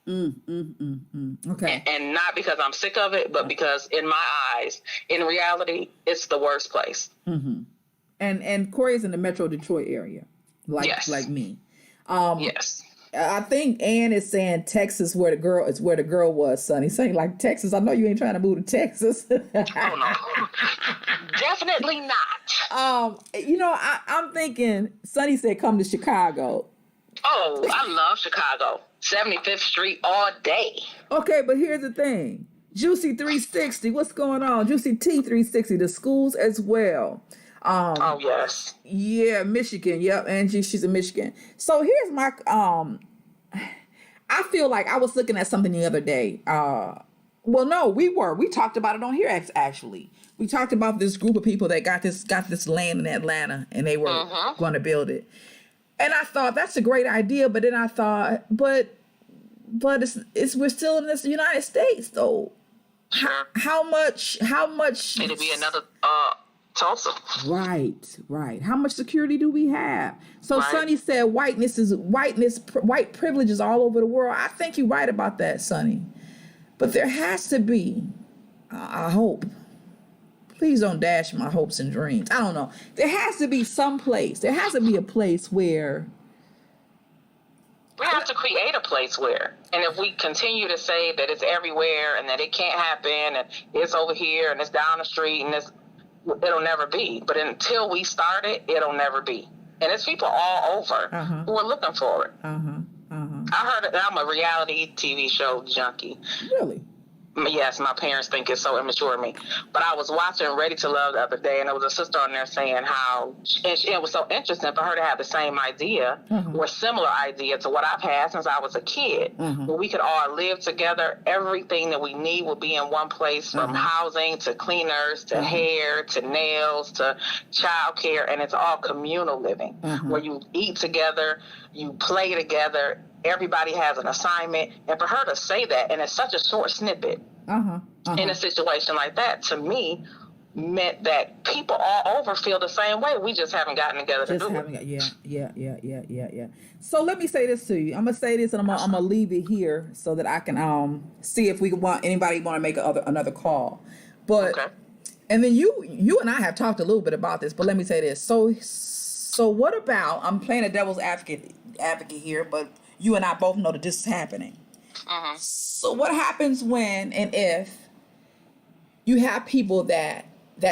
Okay. And not because I'm sick of it, but because in my eyes, in reality, it's the worst place. And Corey's in the Metro Detroit area, like me. Yes. I think Ann is saying Texas where the girl was, son. He's saying like Texas. I know you ain't trying to move to Texas. Oh no, definitely not. I'm thinking Sonny said come to Chicago. Oh, I love Chicago. 75th Street all day. Okay, but here's the thing. Juicy 360, what's going on? Juicy T 360, the schools as well. Oh yes. Yeah, Michigan. Yep, Angie, she's in Michigan. So here's my I feel like I was looking at something the other day. We talked about it on here actually. We talked about this group of people that got this land in Atlanta and they were going to build it. And I thought that's a great idea, but then I thought, but we're still in this United States though. Sure. How much It'll be another Tulsa. Right. How much security do we have? So right. Sonny said white privilege is all over the world. I think you're right about that, Sonny. But there has to be, I hope. Please don't dash my hopes and dreams. I don't know. There has to be some place. There has to be a place where we have to create a place where, and if we continue to say that it's everywhere and that it can't happen and it's over here and it's down the street and it'll never be. But until we start it, it'll never be. And it's people all over who are looking for it. I heard that I'm a reality TV show junkie. Really? Yes, my parents think it's so immature of me. But I was watching Ready to Love the other day, and there was a sister on there saying how, and it was so interesting for her to have the same idea, or similar idea to what I've had since I was a kid, where we could all live together. Everything that we need will be in one place, from housing to cleaners to hair to nails to childcare, and it's all communal living, where you eat together, you play together. Everybody has an assignment, and for her to say that, and it's such a short snippet in a situation like that, to me, meant that people all over feel the same way. We just haven't gotten together to do it. Yeah. So let me say this to you. I'm gonna say this, and I'm gonna leave it here so that I can see if anybody want to make another call. But and then you and I have talked a little bit about this, but let me say this. So what about, I'm playing a devil's advocate here, but you and I both know that this is happening. So what happens when and if you have people that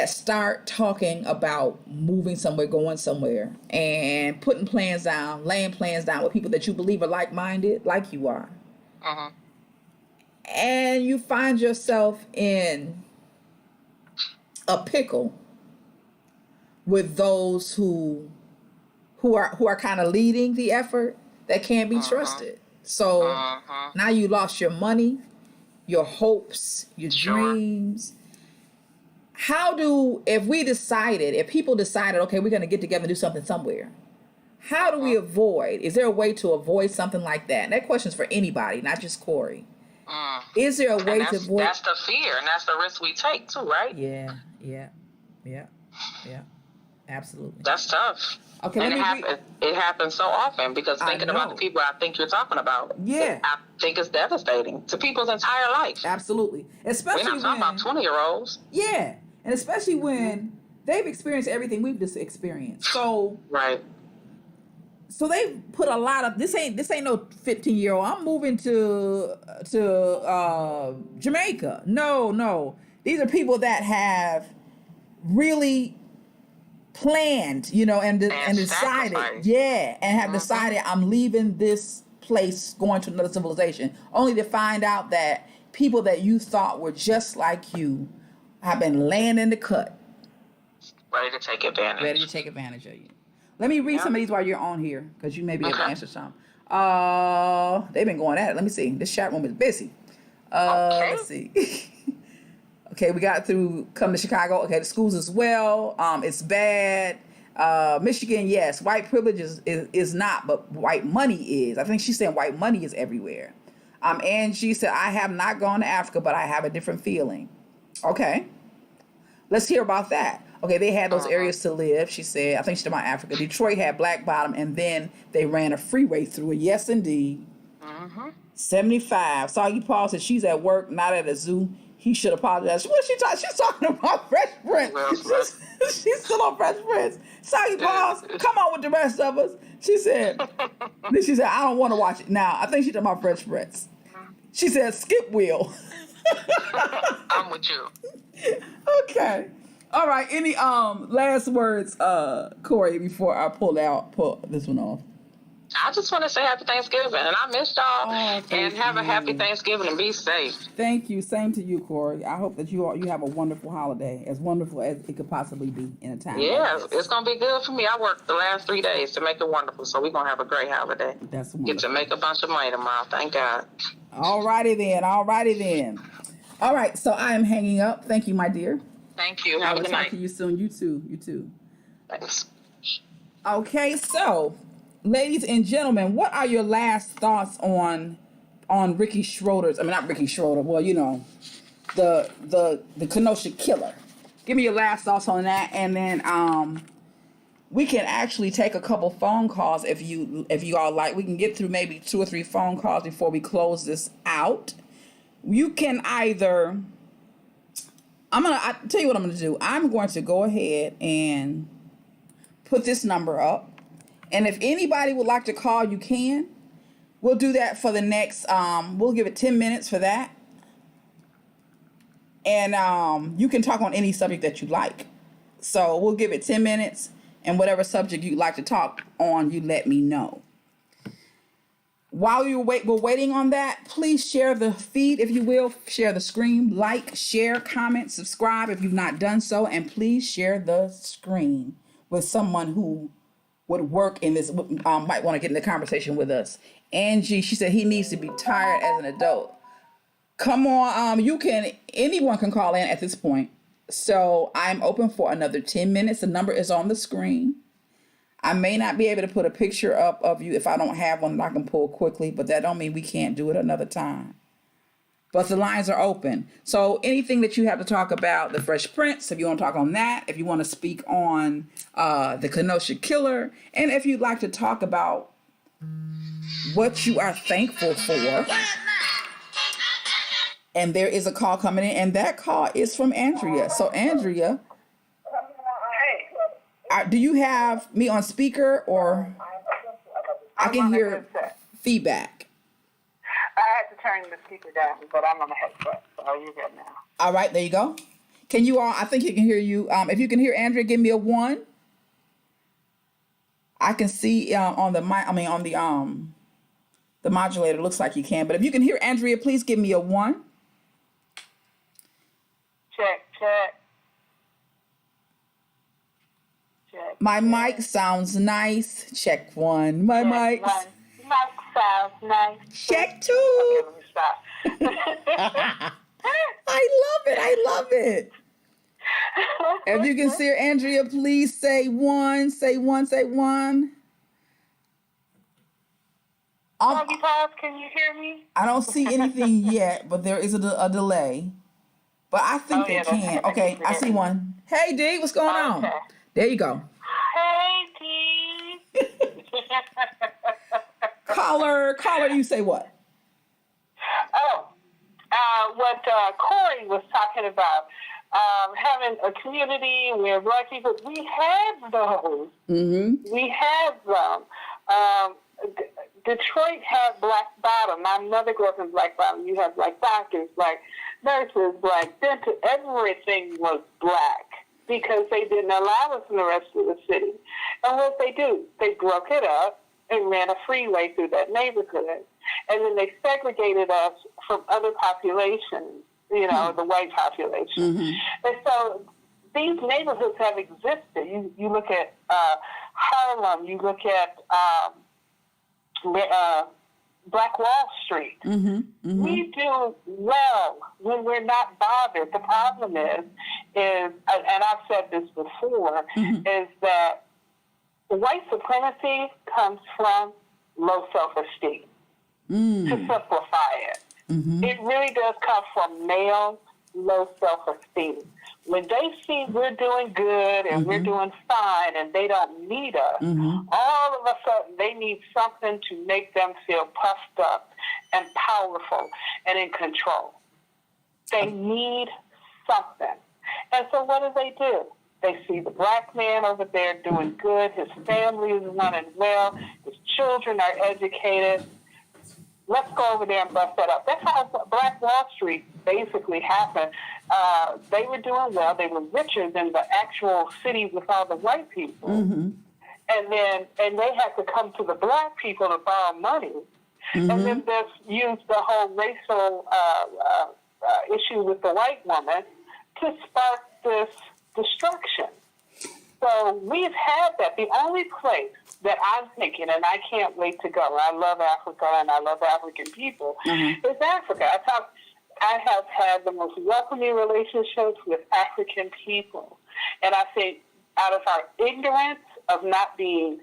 start talking about moving somewhere, going somewhere, and putting plans down, laying plans down with people that you believe are like-minded, like you are. And you find yourself in a pickle with those who are kind of leading the effort that can't be trusted. So now you lost your money, your hopes, your dreams. If people decided, okay, we're going to get together and do something somewhere, how do we avoid? Is there a way to avoid something like that? And that question's for anybody, not just Corey. Is there a way to avoid? That's the fear, and that's the risk we take too, right? Yeah. Absolutely. That's tough. Okay, and it happens so often, because thinking about the people I think you're talking about, I think it's devastating to people's entire life. Absolutely. Especially we're not talking about 20-year-olds. Yeah. And especially when they've experienced everything we've just experienced. So So they put a lot of this ain't no 15-year-old. I'm moving to Jamaica. No. These are people that have really planned, and decided, and have decided I'm leaving this place, going to another civilization, only to find out that people that you thought were just like you have been laying in the cut, ready to take advantage of you. Let me read some of these while you're on here, because you may be able to answer some. They've been going at it. Let me see. This chat room is busy. Let's see. Okay, we got through come to Chicago. Okay, the schools as well. It's bad. Michigan, yes. White privilege is not, but white money is. I think she's saying white money is everywhere. Angie said, I have not gone to Africa, but I have a different feeling. Okay. Let's hear about that. Okay, they had those areas to live, she said. I think she's talking about Africa. Detroit had Black Bottom, and then they ran a freeway through it. Yes, indeed. 75. Soggy Paul said she's at work, not at a zoo. He should apologize. What is she talking? She's talking about Fresh Prince. She's still on Fresh Prince. Soggy Paul, come on with the rest of us. She said, then she said, I don't want to watch it. Now, I think she's talking about Fresh Prince. She said, skip wheel. I'm with you. Okay. All right. Any last words, Corey, before I pull this one off? I just want to say happy Thanksgiving, and I missed y'all. And have a happy Thanksgiving and be safe. Thank you. Same to you, Corey. I hope that you have a wonderful holiday, as wonderful as it could possibly be in a time. Yeah, like this. It's gonna be good for me. I worked the last 3 days to make it wonderful, so we're gonna have a great holiday. That's wonderful. Get to make a bunch of money tomorrow. Thank God. All righty then. All right. So I am hanging up. Thank you, my dear. Thank you. Have a good Talk night. to you soon. You too. Thanks. Okay, so ladies and gentlemen, what are your last thoughts on Ricky Schroeder's? I mean, not Ricky Schroeder. Well, you know, the Kenosha killer. Give me your last thoughts on that, and then we can actually take a couple phone calls if you all like. We can get through maybe 2 or 3 phone calls before we close this out. You can either. I'll tell you what I'm gonna do. I'm going to go ahead and put this number up. And if anybody would like to call, you can. We'll do that for the next, we'll give it 10 minutes for that. And you can talk on any subject that you like. So we'll give it 10 minutes, and whatever subject you'd like to talk on, you let me know. While we're waiting on that, please share the feed, if you will. Share the screen, like, share, comment, subscribe if you've not done so. And please share the screen with someone who would work in this, might want to get in the conversation with us. Angie, she said he needs to be tired as an adult. Come on, anyone can call in at this point. So I'm open for another 10 minutes. The number is on the screen. I may not be able to put a picture up of you if I don't have one that I can pull quickly, but that don't mean we can't do it another time. But the lines are open. So anything that you have to talk about, the Fresh Prince, if you want to talk on that, if you want to speak on the Kenosha killer, and if you'd like to talk about what you are thankful for. And there is a call coming in, and that call is from Andrea. So Andrea, do you have me on speaker, or I can hear feedback? I had to turn the speaker down, but I'm on the headset, so you're good now. All right, there you go. Can you all? I think he can hear you. If you can hear Andrea, give me a 1. I can see on the mic. I mean, on the modulator. Looks like you can. But if you can hear Andrea, please give me a 1. Check. My mic sounds nice. Check 1. My mic. Mic sounds nice. Check 2. Okay, let me stop. I love it. If you can see Andrea, please say 1. Say 1. Can you hear me? I don't see anything yet, but there is a delay. But I think they can. Okay, I see 1. Hey, D, what's going on? There you go. Hey, D. Caller, you say what? What Corey was talking about, having a community where Black people, we have those. Mm-hmm. We have them. Detroit had Black Bottom. My mother grew up in Black Bottom. You have Black doctors, Black nurses, Black dentists. Everything was Black because they didn't allow us in the rest of the city. And what they do, they broke it up and ran a freeway through that neighborhood. And then they segregated us from other populations, the white population. Mm-hmm. And so these neighborhoods have existed. You look at Harlem, you look at Black Wall Street. Mm-hmm. Mm-hmm. We do well when we're not bothered. The problem is, and I've said this before, mm-hmm. is that white supremacy comes from low self-esteem. To simplify it. Mm-hmm. It really does come from male low self-esteem. When they see we're doing good and mm-hmm. we're doing fine and they don't need us, mm-hmm. all of a sudden they need something to make them feel puffed up and powerful and in control. They need something. And so what do? They see the black man over there doing good. His family is running well. His children are educated. Let's go over there and bust that up. That's how Black Wall Street basically happened. They were doing well. They were richer than the actual city with all the white people. Mm-hmm. And they had to come to the black people to borrow money. Mm-hmm. And then this used the whole racial issue with the white woman to spark this destruction. So we've had that. The only place that I'm thinking, and I can't wait to go, I love Africa and I love African people, mm-hmm. is Africa. I have had the most welcoming relationships with African people. And I think out of our ignorance of not being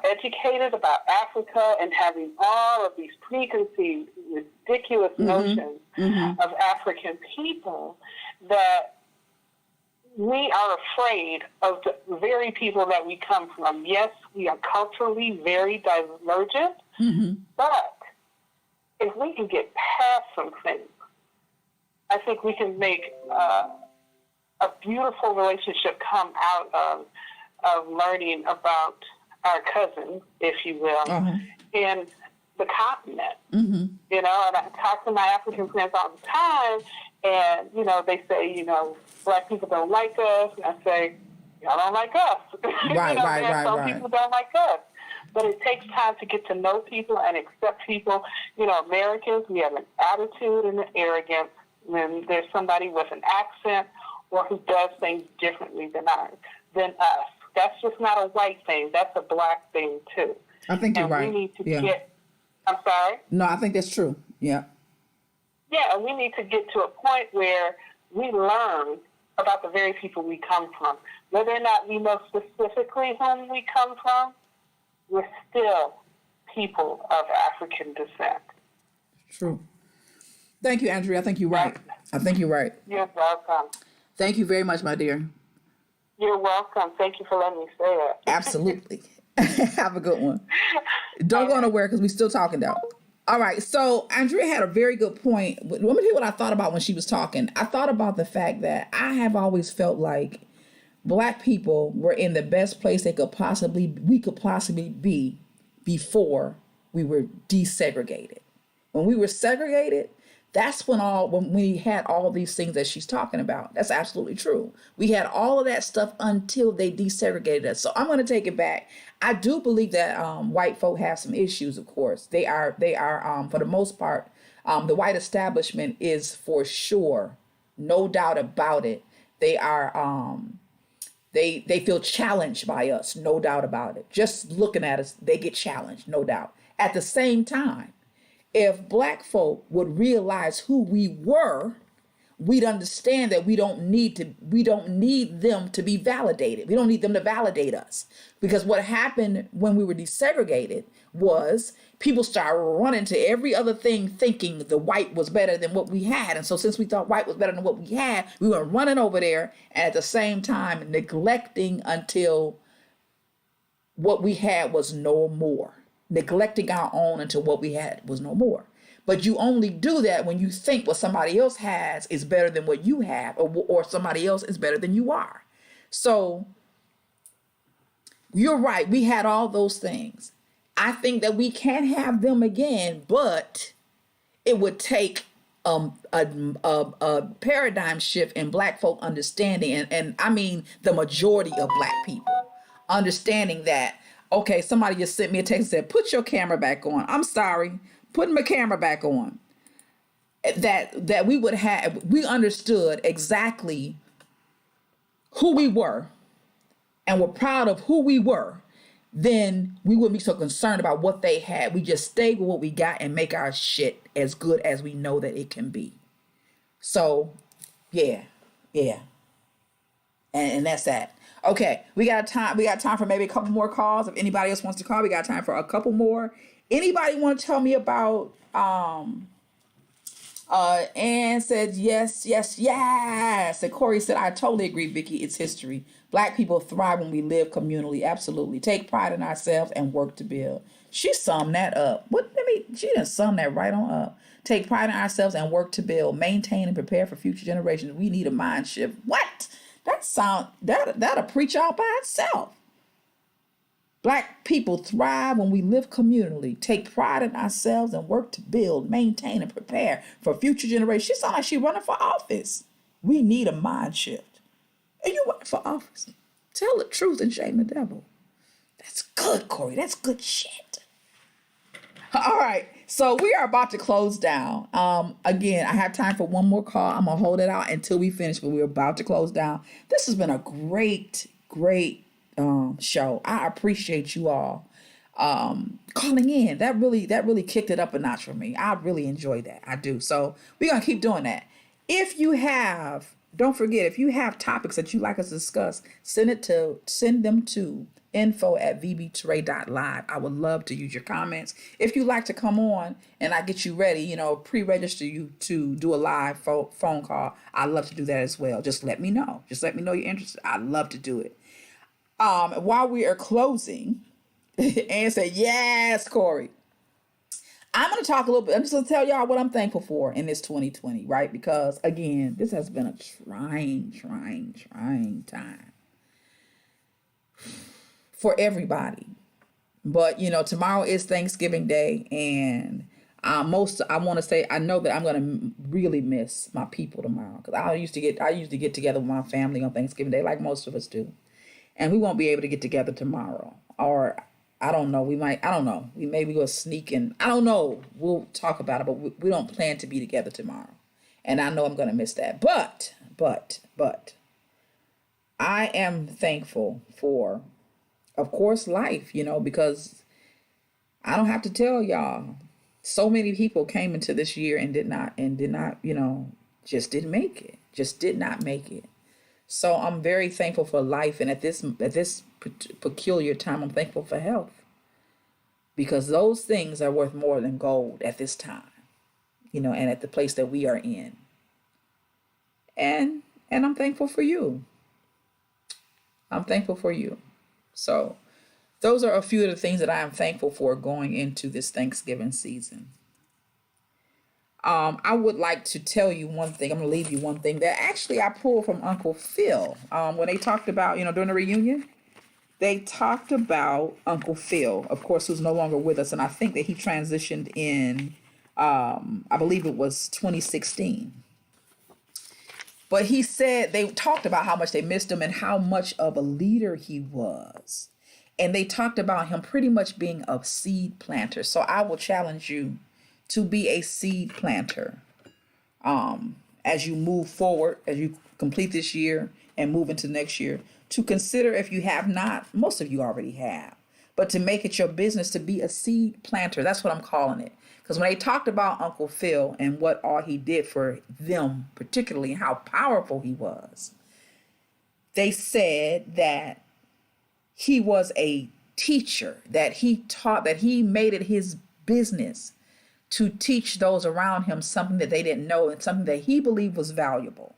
educated about Africa and having all of these preconceived, ridiculous mm-hmm. notions mm-hmm. of African people, that we are afraid of the very people that we come from. Yes, we are culturally very divergent, mm-hmm. but if we can get past some things, I think we can make a beautiful relationship come out of learning about our cousin, if you will, uh-huh. in the continent. Mm-hmm. You know, and I talk to my African friends all the time, and, you know, they say, you know, black people don't like us. And I say, y'all don't like us. Right, some people don't like us. But it takes time to get to know people and accept people. You know, Americans, we have an attitude and an arrogance when there's somebody with an accent or who does things differently than us. That's just not a white thing. That's a black thing, too. I think you're right. We need to get... I'm sorry? No, I think that's true. Yeah. Yeah, and we need to get to a point where we learn about the very people we come from. Whether or not we know specifically whom we come from, we're still people of African descent. True. Thank you, Andrea. I think you're right. I think you're right. You're welcome. Thank you very much, my dear. You're welcome. Thank you for letting me say that. Absolutely. Have a good one. Don't go nowhere because we're still talking, though. All right. So Andrea had a very good point. Let me tell you what I thought about when she was talking. I thought about the fact that I have always felt like black people were in the best place we could possibly be before we were desegregated. When we were segregated, that's when we had all these things that she's talking about. That's absolutely true. We had all of that stuff until they desegregated us. So I'm going to take it back. I do believe that white folk have some issues, of course. They are for the most part, the white establishment is for sure, no doubt about it. They are they feel challenged by us, no doubt about it. Just looking at us, they get challenged, no doubt. At the same time, if black folk would realize who we were, we'd understand that we don't need them to be validated. We don't need them to validate us. Because what happened when we were desegregated was people started running to every other thing thinking the white was better than what we had. And so since we thought white was better than what we had, we were running over there and at the same time neglecting until what we had was no more. Neglecting our own until what we had was no more. But you only do that when you think what somebody else has is better than what you have, or somebody else is better than you are. So you're right. We had all those things. I think that we can have them again, but it would take a paradigm shift in black folk understanding. And I mean the majority of black people understanding that, okay, somebody just sent me a text and said, put your camera back on. I'm sorry, putting my camera back on. That we understood exactly who we were and were proud of who we were, then we wouldn't be so concerned about what they had. We just stay with what we got and make our shit as good as we know that it can be. So, yeah. And that's that. Okay, we got time for maybe a couple more calls. If anybody else wants to call, we got time for a couple more. Anybody want to tell me about Ann said yes. And Corey said, I totally agree, Vicky. It's history. Black people thrive when we live communally. Absolutely. Take pride in ourselves and work to build. She summed that up. She didn't sum that right on up. Take pride in ourselves and work to build, maintain and prepare for future generations. We need a mind shift. What? That'll preach all by itself. Black people thrive when we live communally, take pride in ourselves, and work to build, maintain, and prepare for future generations. She sounds like she's running for office. We need a mind shift. And you running for office. Tell the truth and shame the devil. That's good, Corey. That's good shit. All right. So we are about to close down. Again, I have time for one more call. I'm going to hold it out until we finish, but we're about to close down. This has been a great show. I appreciate you all calling in. That really kicked it up a notch for me. I really enjoy that. I do. So we're gonna keep doing that. Don't forget, if you have topics that you'd like us to discuss, send them to info@VBTouray.live. I would love to use your comments. If you'd like to come on and I get you ready, pre-register you to do a live phone call, I'd love to do that as well. Just let me know. You're interested. I'd love to do it. While we are closing, and say, yes, Corey, I'm going to talk a little bit. I'm just going to tell y'all what I'm thankful for in this 2020, right? Because, again, this has been a trying time for everybody. But, tomorrow is Thanksgiving Day, and I want to say, I know that I'm going to really miss my people tomorrow, because I usually get together with my family on Thanksgiving Day, like most of us do. And we won't be able to get together tomorrow. Or, I don't know, we maybe go sneak in. I don't know. We'll talk about it, but we don't plan to be together tomorrow. And I know I'm going to miss that. But, I am thankful for, of course, life, because I don't have to tell y'all. So many people came into this year and did not, just didn't make it. Just did not make it. So I'm very thankful for life, and at this peculiar time, I'm thankful for health, because those things are worth more than gold at this time, and at the place that we are in. And I'm thankful for you. So those are a few of the things that I am thankful for going into this Thanksgiving season. I would like to tell you one thing. I'm going to leave you one thing that actually I pulled from Uncle Phil. When they talked about, during the reunion, they talked about Uncle Phil, of course, who's no longer with us. And I think that he transitioned in, I believe it was 2016. But he said they talked about how much they missed him and how much of a leader he was. And they talked about him pretty much being a seed planter. So I will challenge you to be a seed planter as you move forward, as you complete this year and move into next year, to consider, if you have not, most of you already have, but to make it your business to be a seed planter. That's what I'm calling it. Because when they talked about Uncle Phil and what all he did for them, particularly how powerful he was, they said that he was a teacher, that he taught, that he made it his business to teach those around him something that they didn't know and something that he believed was valuable.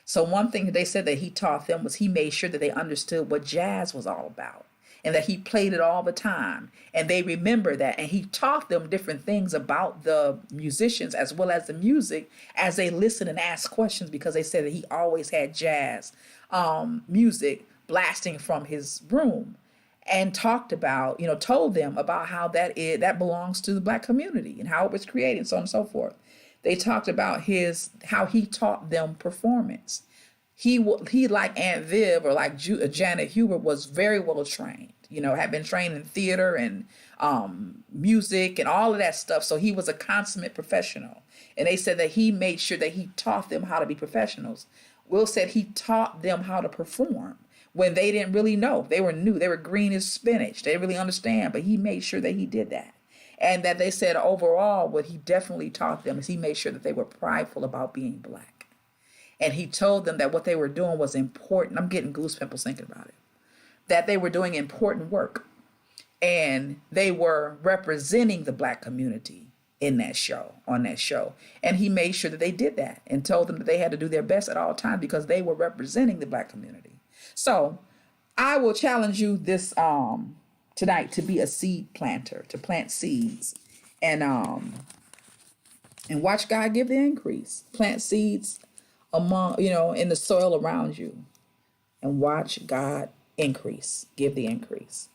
So one thing that they said that he taught them was he made sure that they understood what jazz was all about, and that he played it all the time. And they remember that. And he taught them different things about the musicians as well as the music as they listened and asked questions, because they said that he always had jazz music blasting from his room. And talked about, told them about how that belongs to the Black community and how it was created, so on and so forth. They talked about how he taught them performance. He like Aunt Viv or like Janet Hubert was very well trained, had been trained in theater and music and all of that stuff. So he was a consummate professional. And they said that he made sure that he taught them how to be professionals. Will said he taught them how to perform when they didn't really know. They were new. They were green as spinach. They didn't really understand, but he made sure that he did that. And that they said overall, what he definitely taught them is he made sure that they were prideful about being Black. And he told them that what they were doing was important. I'm getting goose pimples thinking about it. That they were doing important work. And they were representing the Black community on that show. And he made sure that they did that and told them that they had to do their best at all times because they were representing the Black community. So I will challenge you this tonight to be a seed planter, to plant seeds and watch God give the increase. Plant seeds among, in the soil around you. and watch God increase, give the increase.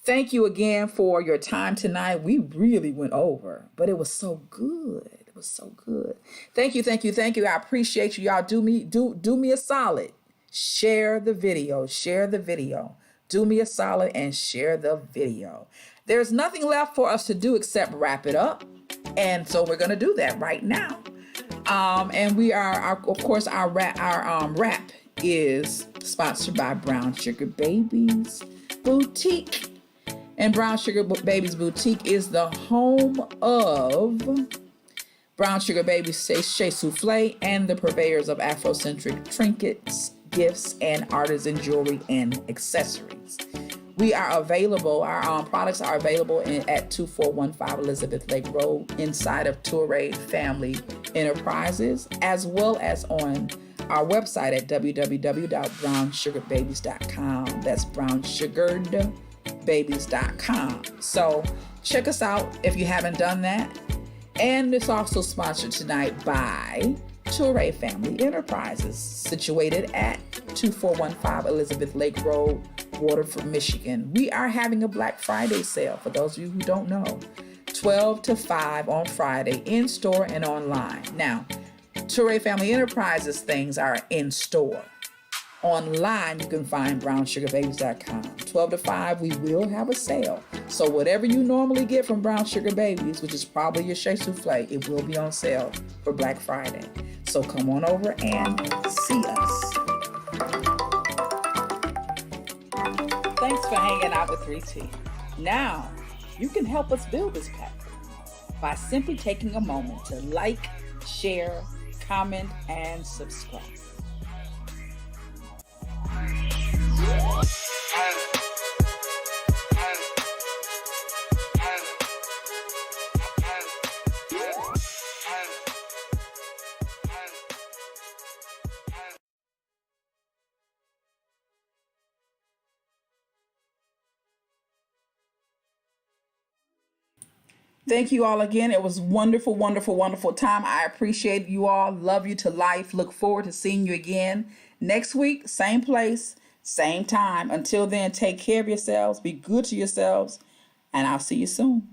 Thank you again for your time tonight. We really went over, but it was so good. It was so good. Thank you, thank you, thank you. I appreciate you. Y'all do me a solid. Share the video. Share the video. Do me a solid and share the video. There's nothing left for us to do except wrap it up. And so we're going to do that right now. And we are, of course, our wrap is sponsored by Brown Sugar Babies Boutique. And Brown Sugar Babies Boutique is the home of Brown Sugar Babies Shea Souffle and the purveyors of Afrocentric trinkets, gifts, and artisan jewelry and accessories. We are available, our products are available at 2415 Elizabeth Lake Road inside of TOURAY Family Enterprises, as well as on our website at www.brownsugarbabies.com. That's brownsugaredbabies.com. So check us out if you haven't done that. And it's also sponsored tonight by TOURAY Family Enterprises, situated at 2415 Elizabeth Lake Road, Waterford, Michigan. We are having a Black Friday sale, for those of you who don't know. 12 to 5 on Friday, in store and online. Now, TOURAY Family Enterprises things are in store. Online, you can find brownsugarbabies.com. 12 to 5, we will have a sale. So whatever you normally get from Brown Sugar Babies, which is probably your Shea Souffle, it will be on sale for Black Friday. So come on over and see us. Thanks for hanging out with 3T. Now, you can help us build this platform by simply taking a moment to like, share, comment, and subscribe. Thank you all again. It was wonderful, wonderful, wonderful time. I appreciate you all. Love you to life. Look forward to seeing you again next week. Same place, same time. Until then, take care of yourselves. Be good to yourselves. And I'll see you soon.